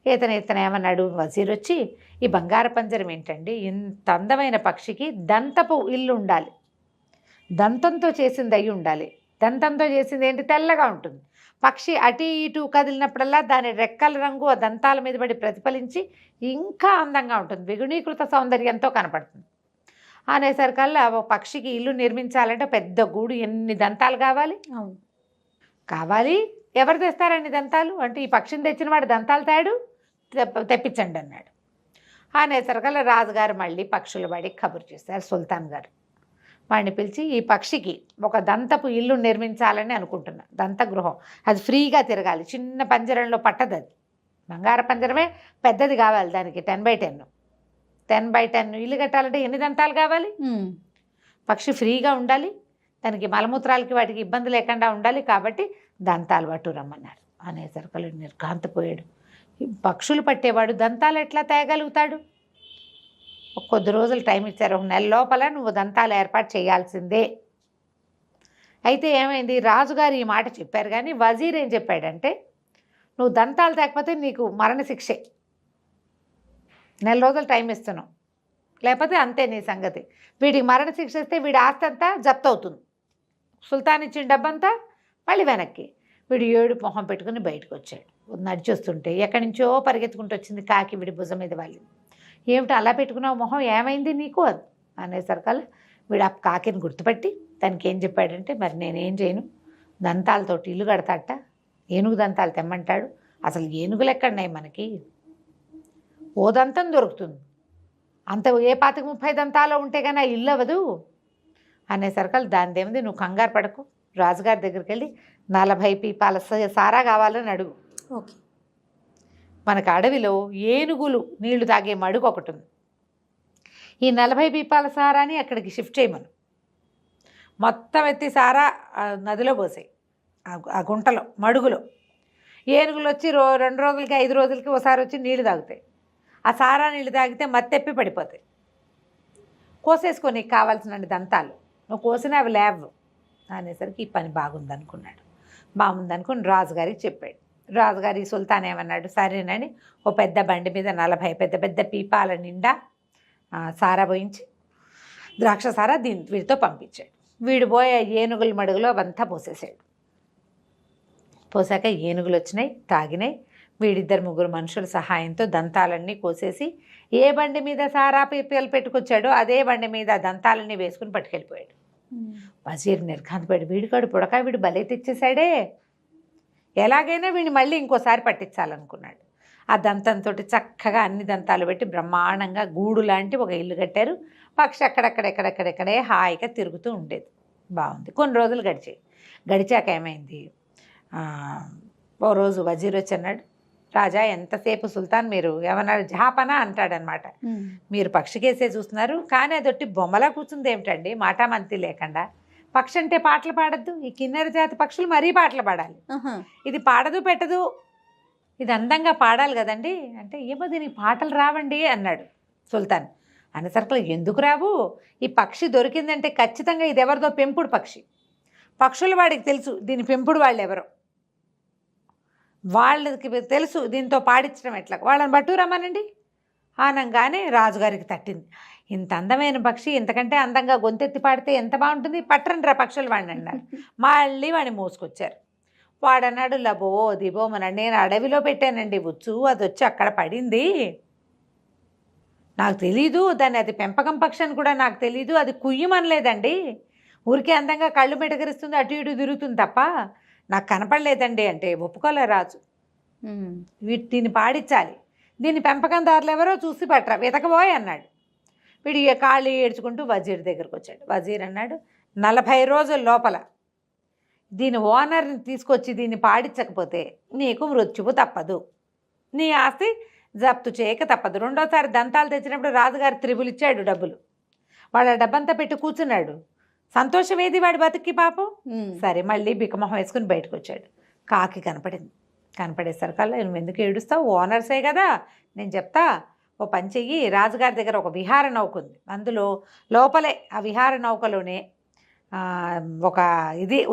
ఇతను ఏమన్నాడు, వజీర్ వచ్చి, ఈ బంగారు పంజరం ఏంటండి, ఇంత అందమైన పక్షికి దంతపు ఇల్లు ఉండాలి, దంతంతో చేసింది అయి ఉండాలి. దంతంతో చేసింది ఏంటి, తెల్లగా ఉంటుంది. పక్షి అటు ఇటు కదిలినప్పుడల్లా దాని రెక్కల రంగు ఆ దంతాల మీద పడి ప్రతిఫలించి ఇంకా అందంగా ఉంటుంది, ద్విగుణీకృత సౌందర్యంతో కనపడుతుంది. అనేసరికల్లా ఒక పక్షికి ఇల్లు నిర్మించాలంటే పెద్ద గూడు, ఎన్ని దంతాలు కావాలి. ఎవరు తెస్తారండి దంతాలు అంటే, ఈ పక్షిని తెచ్చిన వాడు దంతాలు తెప్పించండి అన్నాడు. అనేసరికల్లా రాజుగారు మళ్ళీ పక్షుల వాడికి కబురు చేశారు. సుల్తాన్ గారు వాడిని పిలిచి, ఈ పక్షికి ఒక దంతపు ఇల్లు నిర్మించాలని అనుకుంటున్నా, దంతగృహం, అది ఫ్రీగా తిరగాలి, చిన్న పంజరంలో పట్టదు, అది బంగార పంజరమే, పెద్దది కావాలి, దానికి 10x10 ఇల్లు కట్టాలంటే ఎన్ని దంతాలు కావాలి, పక్షి ఫ్రీగా ఉండాలి, దానికి మలమూత్రాలకి వాటికి ఇబ్బంది లేకుండా ఉండాలి, కాబట్టి దంతాలు పట్టు రమ్మన్నారు. అనేసరికలు నిర్ఘాంతపోయాడు. పక్షులు పట్టేవాడు దంతాలు ఎట్లా తేగలుగుతాడు? కొద్ది రోజులు టైం ఇచ్చారు, 1 నెల లోపల నువ్వు దంతాలు ఏర్పాటు చేయాల్సిందే. అయితే ఏమైంది, రాజుగారు ఈ మాట చెప్పారు, కానీ వజీర్ ఏం చెప్పాడంటే, నువ్వు దంతాలు తేకపోతే నీకు మరణశిక్షే, 1 నెల రోజులు టైం ఇస్తున్నావు, లేకపోతే అంతే నీ సంగతి. వీడికి మరణశిక్ష ఇస్తే వీడి ఆస్తి అంతా జప్తు అవుతుంది, సుల్తాన్ ఇచ్చిన డబ్బంతా మళ్ళీ వెనక్కి. వీడు ఏడు మొహం పెట్టుకుని బయటకు వచ్చాడు. నడిచొస్తుంటే ఎక్కడి నుంచో పరిగెత్తుకుంటూ వచ్చింది కాకి, వీడి భుజం మీద వాళ్ళింది. ఏమిటి అలా పెట్టుకున్నావు మొహం, ఏమైంది నీకు అది అనేసరికల్లా వీడు ఆ కాకిని గుర్తుపట్టి దానికి ఏం చెప్పాడంటే, మరి నేనేం చేయను, దంతాలతోటి ఇల్లు కడతాట, ఏనుగు దంతాలు తెమ్మంటాడు, అసలు ఏనుగులు ఎక్కడున్నాయి మనకి, ఓ దంతం దొరుకుతుంది, అంత ఏ 25-30 దంతాలో ఉంటే కానీ ఆ ఇల్లు అవ్వదు అనేసరికి దానిదేముంది, నువ్వు కంగారు పడకు, రాజుగారి దగ్గరికి వెళ్ళి 40 పీపాల సారా కావాలని అడుగు. ఓకే. మనకు అడవిలో ఏనుగులు నీళ్లు తాగే మడుగు ఒకటి ఉంది. ఈ 40 పీపాల సారాని అక్కడికి షిఫ్ట్ చేయమను. మొత్తం ఎత్తి సారా నదిలో పోసాయి, ఆ గుంటలో మడుగులో. ఏనుగులు వచ్చి 2 రోజులకి 5 రోజులకి ఒకసారి వచ్చి నీళ్లు తాగుతాయి. ఆ సారా నీళ్ళు తాగితే మత్తెప్పి పడిపోతాయి. కోసేసుకో నీకు కావాల్సిన దంతాలు, నువ్వు కోసిన అవి లేవు అనేసరికి ఈ పని బాగుందనుకున్నాడు. బాగుందనుకుని రాజుగారికి చెప్పాడు. రాజుగారి సుల్తాన్ ఏమన్నాడు, సరేనని ఓ పెద్ద బండి మీద 40 పెద్ద పెద్ద పీపాల నిండా సారా పోయించి ద్రాక్ష సారా వీడితో పంపించాడు. వీడు పోయే ఏనుగుల మడుగులో అవంతా పోసేసాడు. పోసాక ఏనుగులు వచ్చినాయి, తాగినాయి. వీడిద్దరు 3 మనుషుల సహాయంతో దంతాలన్నీ కోసేసి ఏ బండి మీద సారా పీపాలు పెట్టుకొచ్చాడో అదే బండి మీద దంతాలన్నీ వేసుకుని పట్టుకెళ్ళిపోయాడు. వజీర్ నిర్ఘాంతపడి, వీడికాడు పుడక, వీడు బలే తెచ్చేశాడే, ఎలాగైనా వీడిని మళ్ళీ ఇంకోసారి పట్టించాలనుకున్నాడు. ఆ దంతంతో చక్కగా అన్ని దంతాలు పెట్టి బ్రహ్మాండంగా గూడు లాంటి ఒక ఇల్లు కట్టారు. పక్షి అక్కడెక్కడెక్కడెక్కడే హాయిగా తిరుగుతూ ఉండేది. బాగుంది. కొన్ని రోజులు గడిచాక ఏమైంది, ఓ రోజు వజీర్ వచ్చి అన్నాడు, రాజా ఎంతసేపు సుల్తాన్ మీరు ఏమన్నారు, జహాపనా అంటాడనమాట, మీరు పక్షికేసే చూస్తున్నారు కానీ అదొట్టి బొమ్మలా కూర్చుంది ఏమిటండి, మాటామంతి లేకుండా. పక్షి అంటే పాటలు పాడద్దు, ఈ కిన్నెర జాతి పక్షులు మరీ పాటలు పాడాలి, ఇది పాడదు పెట్టదు, ఇది అందంగా పాడాలి కదండి అంటే, ఏమో దీనికి పాటలు రావండి అన్నాడు సుల్తాన్. అనేసరికి ఎందుకు రావు, ఈ పక్షి దొరికిందంటే ఖచ్చితంగా ఇది ఎవరిదో పెంపుడు పక్షి, పక్షుల వాడికి తెలుసు దీని పెంపుడు వాళ్ళు ఎవరో, వాళ్ళకి తెలుసు దీంతో పాడించడం ఎట్లా, వాళ్ళని బట్టురమ్మనండి అనగానే రాజుగారికి తట్టింది. ఇంత అందమైన పక్షి ఇంతకంటే అందంగా గొంతెత్తి పాడితే ఎంత బాగుంటుంది, పట్టరండి రా పక్షులు వాడిని అన్నారు. మళ్ళీ వాడిని మోసుకొచ్చారు. వాడన్నాడు, లబో దిబోమన్నాడు, నేను అడవిలో పెట్టానండి ఉచ్చు, అది వచ్చి అక్కడ పడింది, నాకు తెలీదు దాన్ని, అది పెంపకం పక్షి అని కూడా నాకు తెలీదు, అది కుయ్యమనలేదండి, ఊరికే అందంగా కళ్ళు మెటకరిస్తుంది, అటు ఇటు తిరుగుతుంది తప్ప నాకు కనపడలేదండి అంటే ఒప్పుకోలే రాజు. దీన్ని పాడించాలి, దీన్ని పెంపకందారులు ఎవరో చూసి పట్టరా వెతకబోయ్ అన్నాడు. వీడు కాళ్ళు ఏడ్చుకుంటూ వజీర్ దగ్గరకు వచ్చాడు. వజీర్ అన్నాడు, 40 రోజుల లోపల దీని ఓనర్ని తీసుకొచ్చి దీన్ని పాడించకపోతే నీకు మృత్యువు తప్పదు, నీ ఆస్తి జప్తు చేయక తప్పదు. రెండోసారి దంతాలు తెచ్చినప్పుడు రాజుగారు 3 ఇచ్చాడు డబ్బులు, వాళ్ళ డబ్బంతా పెట్టి కూర్చున్నాడు. సంతోషం ఏది వాడి బతుక్కి పాపం. సరే మళ్ళీ బిక్కమొహం వేసుకుని బయటకు వచ్చాడు. కాకి కనపడింది. కనపడేసరికల్లా నువ్వు ఎందుకు ఏడుస్తావు, ఓనర్సే కదా, నేను చెప్తా, ఓ పని చెయ్యి, రాజుగారి దగ్గర ఒక విహార నౌక ఉంది, అందులో లోపలే ఆ విహార నౌకలోనే ఒక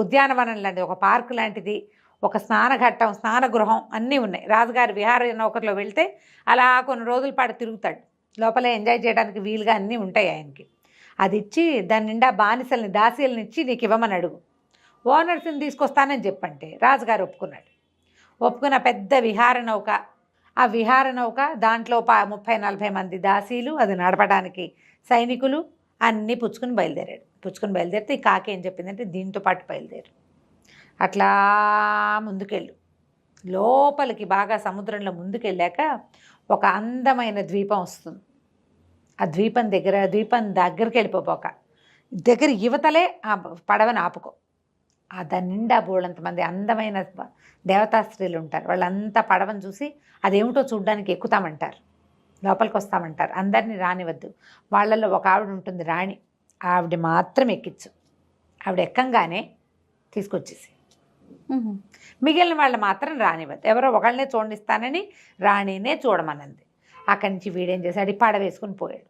ఉద్యానవనం లాంటిది, ఒక పార్క్ లాంటిది, ఒక స్నానఘట్టం, స్నానగృహం అన్నీ ఉన్నాయి. రాజుగారి విహార నౌకలో వెళ్తే అలా కొన్ని రోజుల పాటు తిరుగుతాడు, లోపలే ఎంజాయ్ చేయడానికి వీలుగా అన్నీ ఉంటాయి ఆయనకి. అది ఇచ్చి దాని నిండా బానిసల్ని దాసీలను ఇచ్చి నీకు ఇవ్వమని అడుగు, ఓనర్స్ని తీసుకొస్తానని చెప్పంటే రాజుగారు ఒప్పుకున్నాడు. ఒప్పుకున్న పెద్ద విహార నౌక, ఆ విహార నౌక దాంట్లో 30-40 మంది దాసీలు, అది నడపడానికి సైనికులు అన్నీ పుచ్చుకుని బయలుదేరితే ఈ కాకి ఏం చెప్పిందంటే దీంతో పాటు బయలుదేరు, అట్లా ముందుకెళ్ళు, లోపలికి బాగా సముద్రంలో ముందుకెళ్ళాక ఒక అందమైన ద్వీపం వస్తుంది. ఆ ద్వీపం దగ్గరికి వెళ్ళిపోక దగ్గర యువతలే ఆ పడవని ఆపుకో, దాని నిండా బోళ్ళంతమంది అందమైన దేవతా స్త్రీలు ఉంటారు, వాళ్ళంతా పడవని చూసి అదేమిటో చూడ్డానికి ఎక్కుతామంటారు, లోపలికి వస్తామంటారు. అందరినీ రానివద్దు, వాళ్ళల్లో ఒక ఆవిడ ఉంటుంది రాణి, ఆవిడ మాత్రం ఎక్కించు, ఆవిడ ఎక్కంగానే తీసుకొచ్చేసి, మిగిలిన వాళ్ళు మాత్రం రానివద్దు, ఎవరో ఒకళ్ళనే చూడనిస్తానని రాణినే చూడమన్నది. అక్కడి నుంచి వీడేం చేశాడు, పడవ వేసుకుని పోయాడు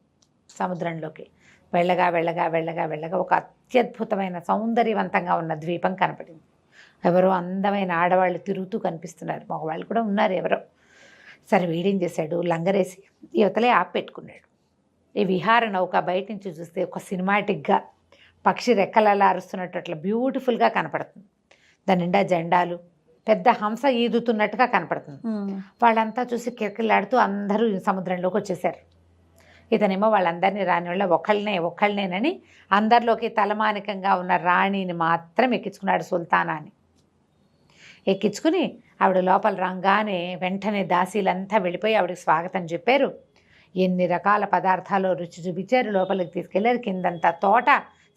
సముద్రంలోకి. వెళ్ళగా ఒక అత్యద్భుతమైన సౌందర్యవంతంగా ఉన్న ద్వీపం కనపడింది. ఎవరో అందమైన ఆడవాళ్ళు తిరుగుతూ కనిపిస్తున్నారు, మగవాళ్ళు కూడా ఉన్నారు ఎవరో. సరే వీడేం చేశాడు, లంగరేసి యువతలే ఆపి పెట్టుకున్నాడు. ఈ విహార నౌక బయట నుంచి చూస్తే ఒక సినిమాటిక్గా పక్షి రెక్కలలా అరుస్తున్నట్టు అట్లా బ్యూటిఫుల్గా కనపడుతుంది. దాని నిండా జెండాలు, పెద్ద హంస ఈదుతున్నట్టుగా కనపడుతుంది. వాళ్ళంతా చూసి కిరకిలాడుతూ అందరూ సముద్రంలోకి వచ్చేసారు. ఇతనేమో వాళ్ళందరినీ రాని వాళ్ళ ఒక్కళ్ళనేనని అందరిలోకి తలమానికంగా ఉన్న రాణిని మాత్రం ఎక్కించుకున్నాడు, సుల్తానాని ఎక్కించుకుని ఆవిడ లోపల రాగానే వెంటనే దాసీలంతా వెళ్ళిపోయి ఆవిడకి స్వాగతం చెప్పారు. ఎన్ని రకాల పదార్థాలు రుచి చూపించారు. లోపలికి తీసుకెళ్లారు. కిందంతా తోట,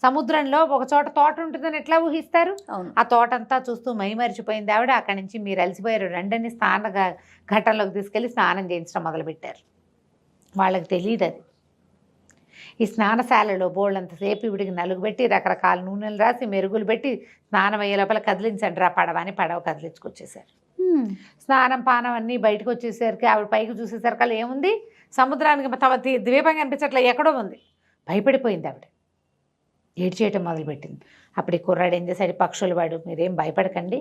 సముద్రంలో ఒక చోట తోట ఉంటుందని ఎట్లా ఊహిస్తారు? అవును. ఆ తోటంతా చూస్తూ మైమరిచిపోయింది ఆవిడ. అక్కడి నుంచి మీరు అలసిపోయారు రండని ఘట్టంలోకి తీసుకెళ్ళి స్నానం చేయించడం మొదలుపెట్టారు. వాళ్ళకి తెలియదు అది. ఈ స్నానశాలలో బోళ్ళంతసేపు ఇవిడికి నలుగు పెట్టి రకరకాల నూనెలు రాసి మెరుగులు పెట్టి స్నానం అయ్యే లోపల కదిలించండి రా పడవ అని పడవ కదిలించుకొచ్చేసారు. స్నానం పానం అన్నీ బయటకు వచ్చేసరికి ఆవిడ పైకి చూసేసరికి అలా ఏముంది, సముద్రానికి తమ ద్వీపం కనిపించట్లా ఎక్కడో ఉంది. భయపడిపోయింది ఆవిడ, ఏడ్చేయటం మొదలుపెట్టింది. అప్పుడు ఈ కుర్రాడు ఏం చేశాడు, పక్షులు వాడు, మీరేం భయపడకండి,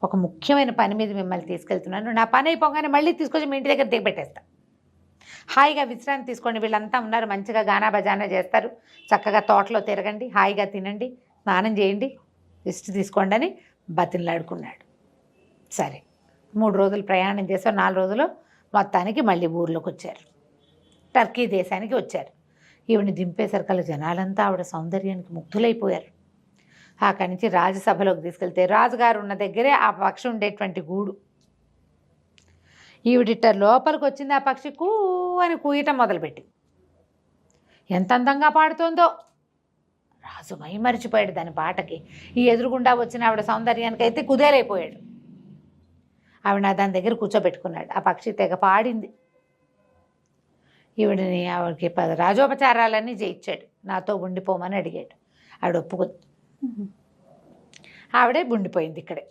ఒక ముఖ్యమైన పని మీద మిమ్మల్ని తీసుకెళ్తున్నాను, నా పని అయిపోగానే మళ్ళీ తీసుకొచ్చి మీ ఇంటి దగ్గర దిగబెట్టేస్తా, హాయిగా విశ్రాంతి తీసుకోండి, వీళ్ళంతా ఉన్నారు మంచిగా గానా బజానా చేస్తారు, చక్కగా తోటలో తిరగండి, హాయిగా తినండి, స్నానం చేయండి, రెస్ట్ తీసుకోండి అని బతిలాడుకున్నాడు. సరే 3 రోజులు ప్రయాణం చేశారు. 4 రోజులు మొత్తానికి మళ్ళీ ఊర్లోకి వచ్చారు. టర్కీ దేశానికి వచ్చారు. ఈవిని దింపేసరికల్లా జనాలంతా ఆవిడ సౌందర్యానికి ముగ్ధులైపోయారు. అక్కడి నుంచి రాజసభలోకి తీసుకెళ్తే రాజుగారు ఉన్న దగ్గరే ఆ పక్షి ఉండేటువంటి గూడు. ఈవిడిట లోపలికి వచ్చింది. ఆ పక్షి కూ అని కూయటం మొదలుపెట్టింది. ఎంత అందంగా పాడుతోందో. రాజు మైమరిచిపోయాడు దాని పాటకి. ఈ ఎదురుగుండా వచ్చిన ఆవిడ సౌందర్యానికి అయితే కుదేలైపోయాడు. ఆవిడ దాని దగ్గర కూర్చోబెట్టుకున్నాడు. ఆ పక్షి తెగ పాడింది. ఈవిడని ఆవిడకి రాజోపచారాలన్నీ చేయించాడు. నాతో ఉండిపోమని అడిగాడు. ఆవిడ ఒప్పుకుంది. ఆవిడే ఉండిపోయింది ఇక్కడే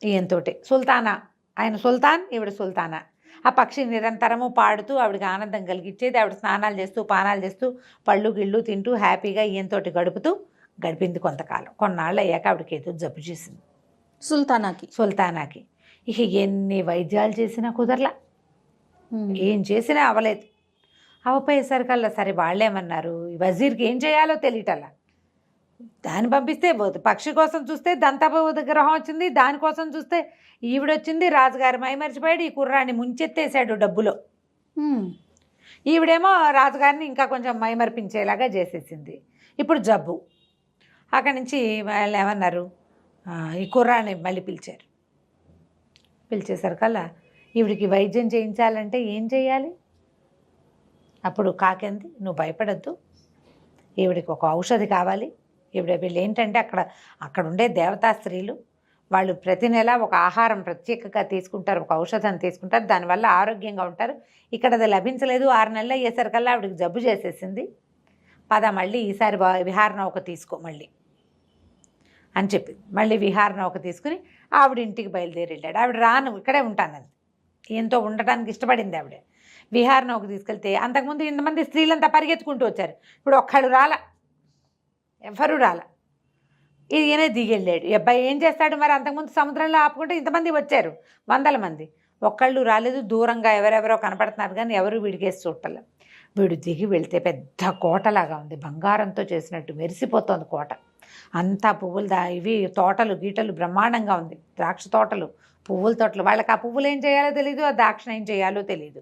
ఈయనతోటి. సుల్తానా, ఆయన సుల్తాన్, ఈవిడ సుల్తానా. ఆ పక్షి నిరంతరము పాడుతూ ఆవిడకి ఆనందం కలిగించేది. ఆవిడ స్నానాలు చేస్తూ పానాలు చేస్తూ పళ్ళు గిళ్ళు తింటూ హ్యాపీగా ఈయనతోటి గడిపింది కొంతకాలం. కొన్నాళ్ళు అయ్యాక ఆవిడకి ఏదో జబ్బు చేసింది సుల్తానాకి. ఇక ఎన్ని వైద్యాలు చేసినా కుదరలా, ఏం చేసినా అవ్వలేదు. అవపోయేసరికల్లా సరే వాళ్ళేమన్నారు, వజీర్కి ఏం చేయాలో తెలియటల్లా. దాన్ని పంపిస్తే పక్షి కోసం చూస్తే దంతపు గ్రహం వచ్చింది, దానికోసం చూస్తే ఈవిడొచ్చింది. రాజుగారు మైమరిచిపోయాడు. ఈ కుర్రాన్ని ముంచెత్తేసాడు డబ్బులో. ఈవిడేమో రాజుగారిని ఇంకా కొంచెం మైమరిపించేలాగా చేసేసింది. ఇప్పుడు జబ్బు. అక్కడి నుంచి వాళ్ళు ఏమన్నారు, ఈ కుర్రాన్ని మళ్ళీ పిలిచారు. పిలిచేసరికల్లా ఈవిడికి వైద్యం చేయించాలంటే ఏం చేయాలి? అప్పుడు కాకింది, నువ్వు భయపడద్దు, ఈవిడికి ఒక ఔషధి కావాలి. వీళ్ళు ఏంటంటే అక్కడ ఉండే దేవతా స్త్రీలు వాళ్ళు ప్రతి నెల ఒక ఆహారం ప్రత్యేకంగా తీసుకుంటారు, ఒక ఔషధం తీసుకుంటారు, దానివల్ల ఆరోగ్యంగా ఉంటారు. ఇక్కడ అది లభించలేదు. 6 నెలలు అయ్యేసరికల్లా ఆవిడకి జబ్బు చేసేసింది. పద మళ్ళీ ఈసారి విహార నౌక తీసుకో మళ్ళీ అని చెప్పింది. మళ్ళీ విహార నౌక తీసుకుని ఆవిడ ఇంటికి బయలుదేరి వెళ్ళాడు. ఆవిడ రాను ఇక్కడే ఉంటానంది. ఈయనతో ఉండటానికి ఇష్టపడింది ఆవిడ. విహార నౌక తీసుకెళ్తే అంతకుముందు ఇంతమంది స్త్రీలంతా పరిగెత్తుకుంటూ వచ్చారు. ఇప్పుడు ఒక్కడు రాల, ఎవరు రాల. ఈయనే దిగెళ్ళాడు. అబ్బాయి ఏం చేస్తాడు మరి? అంతకుముందు సముద్రంలో ఆపుకుంటే ఇంతమంది వచ్చారు, 100 మంది, ఒక్కళ్ళు రాలేదు. దూరంగా ఎవరెవరో కనపడుతున్నారు కానీ ఎవరు వీడికేసి చూడటం. వీడు దిగి వెళ్తే పెద్ద కోటలాగా ఉంది, బంగారంతో చేసినట్టు మెరిసిపోతుంది కోట అంతా. పువ్వులు ఇవి తోటలు గీటలు బ్రహ్మాండంగా ఉంది, ద్రాక్ష తోటలు, పువ్వుల తోటలు. వాళ్ళకి ఆ పువ్వులు ఏం చేయాలో తెలీదు, ఆ ద్రాక్ష ఏం చేయాలో తెలీదు.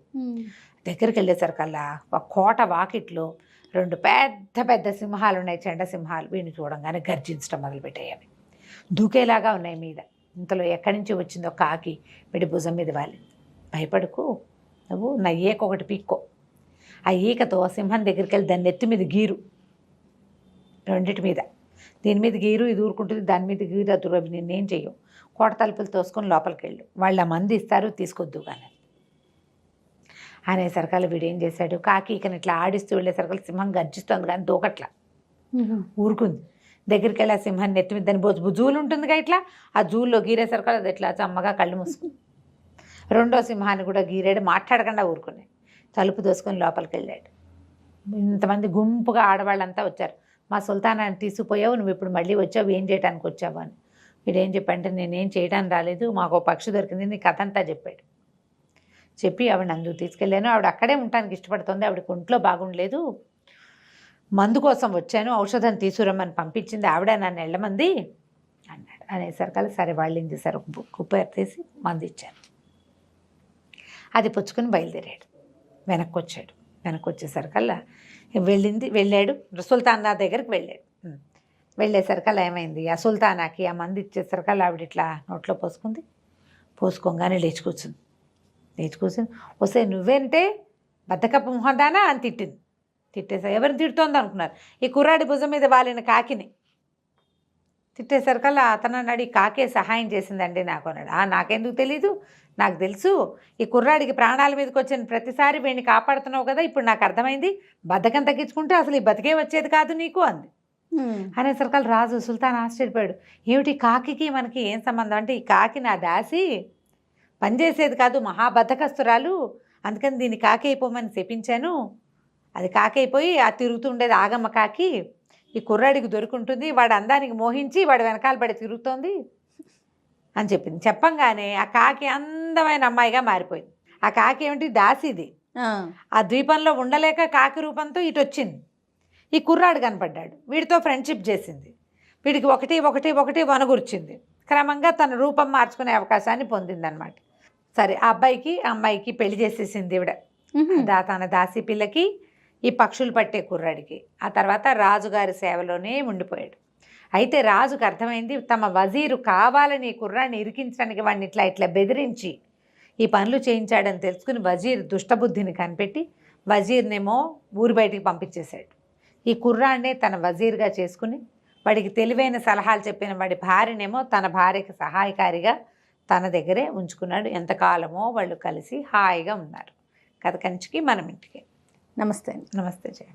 దగ్గరికి వెళ్ళేసరికల్లా ఒక కోట వాకిట్లో 2 పెద్ద పెద్ద సింహాలు ఉన్నాయి, చెండ సింహాలు. వీడిని చూడంగానే గర్జించడం మొదలుపెట్టాయి. అవి దూకేలాగా ఉన్నాయి మీద. ఇంతలో ఎక్కడి నుంచి వచ్చిందో కాకి వీడి భుజం మీద వాలింది. భయపడుకు, నువ్వు నా ఈక ఒకటి పీక్కో. ఆ ఈకతో సింహం దగ్గరికి వెళ్ళి దాన్ని నెత్తి మీద గీరు, రెండిటి మీద. దీని మీద గీరు, ఇది ఊరుకుంటుంది, దాని మీద గీరు, అది అవి నిన్నేం చెయ్యవు. కోట తలుపులు తోసుకొని లోపలికి వెళ్ళు, వాళ్ళు ఆ మంది ఇస్తారు, తీసుకొద్దు కానీ అనేసరికల్లా వీడు ఏం చేశాడు, కాకి ఈకని ఇట్లా ఆడిస్తూ వెళ్ళేసరికల్లా సింహం గర్జిస్తుంది కానీ దూకట్లా, ఊరుకుంది. దగ్గరికి వెళ్ళి ఆ సింహాన్ని నెత్తి మీద దాని జూలు ఉంటుందిగా ఇట్లా, ఆ జూల్లో గీరేసరికల్లా అది ఇట్లా చమ్మగా కళ్ళు మూసుకుంది. రెండో సింహాన్ని కూడా గీరాడు, మాట్లాడకుండా ఊరుకుని తలుపు దోసుకొని లోపలికి వెళ్ళాడు. ఇంతమంది గుంపుగా ఆడవాళ్ళంతా వచ్చారు. మా సుల్తానాన్ని తీసుకుపోయావు, నువ్వు ఇప్పుడు మళ్ళీ వచ్చావు, ఏం చేయడానికి వచ్చావు అని. వీడేం చెప్పంటే, నేనేం చేయడానికి రాలేదు, మాకు ఒక పక్షి దొరికింది, నీ కథ అంతా చెప్పాడు. చెప్పి ఆవిడ అందుకు తీసుకెళ్ళాను. ఆవిడ అక్కడే ఉండటానికి ఇష్టపడుతుంది, ఆవిడకి ఒంట్లో బాగుండలేదు, మందు కోసం వచ్చాను, ఔషధం తీసుకురమ్మని పంపించింది ఆవిడ, నన్ను వెళ్ళమంది అన్నాడు. అనేసరికల్లా సరే వాళ్ళు ఏం చేశారు, ఒక కుప్పేరు తీసి మందు ఇచ్చారు. అది పుచ్చుకొని బయలుదేరాడు. వెనక్కి వచ్చాడు. వెనక్కి వచ్చేసరికల్లా వెళ్ళాడు సుల్తానా దగ్గరికి వెళ్ళాడు. వెళ్ళేసరికల్లా ఏమైంది, ఆ సుల్తానాకి ఆ మంది ఇచ్చేసరికల్లా ఆవిడ ఇట్లా నోట్లో పోసుకోగానే లేచి కూర్చుంది. వస్తే నువ్వేంటే, బద్దకప్పు మొహదానా అని తిట్టింది. తిట్టేసరి ఎవరిని తిడుతోంది అనుకున్నారు, ఈ కుర్రాడి భుజం మీద వాలిన కాకిని. తిట్టేసరికల్లా అతను అన్నాడు, ఈ కాకే సహాయం చేసిందండి నాకు అన్నాడు. నాకెందుకు తెలీదు, నాకు తెలుసు, ఈ కుర్రాడికి ప్రాణాల మీదకి వచ్చిన ప్రతిసారి వీడిని కాపాడుతున్నావు కదా, ఇప్పుడు నాకు అర్థమైంది, బద్ధకం తగ్గించుకుంటే అసలు ఈ బతికే వచ్చేది కాదు నీకు అంది. అనేసరికల్ రాజు సుల్తాన్ ఆశ్చర్యపోయాడు, ఏమిటి కాకి మనకి ఏం సంబంధం అంటే, ఈ కాకి నా దాసి, పనిచేసేది కాదు, మహాబద్ధకస్తురాలు, అందుకని దీన్ని కాకి అయిపోమని చెప్పించాను, అది కాకి అయిపోయి ఆ తిరుగుతుండేది ఆగమ్మ కాకి, ఈ కుర్రాడికి దొరుకుంటుంది, వాడు అందానికి మోహించి వాడు వెనకాల పడి తిరుగుతోంది అని చెప్పింది. చెప్పంగానే ఆ కాకి అందమైన అమ్మాయిగా మారిపోయింది. ఆ కాకి ఏమిటి, దాసిది. ఆ ద్వీపంలో ఉండలేక కాకి రూపంతో ఇటు వచ్చింది. ఈ కుర్రాడు కనపడ్డాడు, వీడితో ఫ్రెండ్షిప్ చేసింది, వీడికి ఒకటి ఒకటి ఒకటి వనగూర్చింది, క్రమంగా తన రూపం మార్చుకునే అవకాశాన్ని పొందిందనమాట. సరే, ఆ అబ్బాయికి అమ్మాయికి పెళ్లి చేసేసింది ఈవిడ, తన దాసి పిల్లకి, ఈ పక్షులు పట్టే కుర్రాడికి. ఆ తర్వాత రాజుగారి సేవలోనే ఉండిపోయాడు. అయితే రాజుకు అర్థమైంది, తమ వజీరు కావాలని కుర్రాడిని ఇరికించడానికి వాడిని ఇట్లా ఇట్లా బెదిరించి ఈ పనులు చేయించాడని తెలుసుకుని వజీర్ దుష్టబుద్ధిని కనిపెట్టి వజీర్నేమో ఊరి బయటికి పంపించేశాడు. ఈ కుర్రాడినే తన వజీర్గా చేసుకుని వాడికి తెలివైన సలహాలు చెప్పిన వాడి భార్యనేమో తన భార్యకి సహాయకారిగా తన దగ్గరే ఉంచుకున్నాడు. ఎంతకాలమో వాళ్ళు కలిసి హాయిగా ఉన్నారు. కథ కంచికి మనం ఇంటికి. నమస్తే. నమస్తే జయ.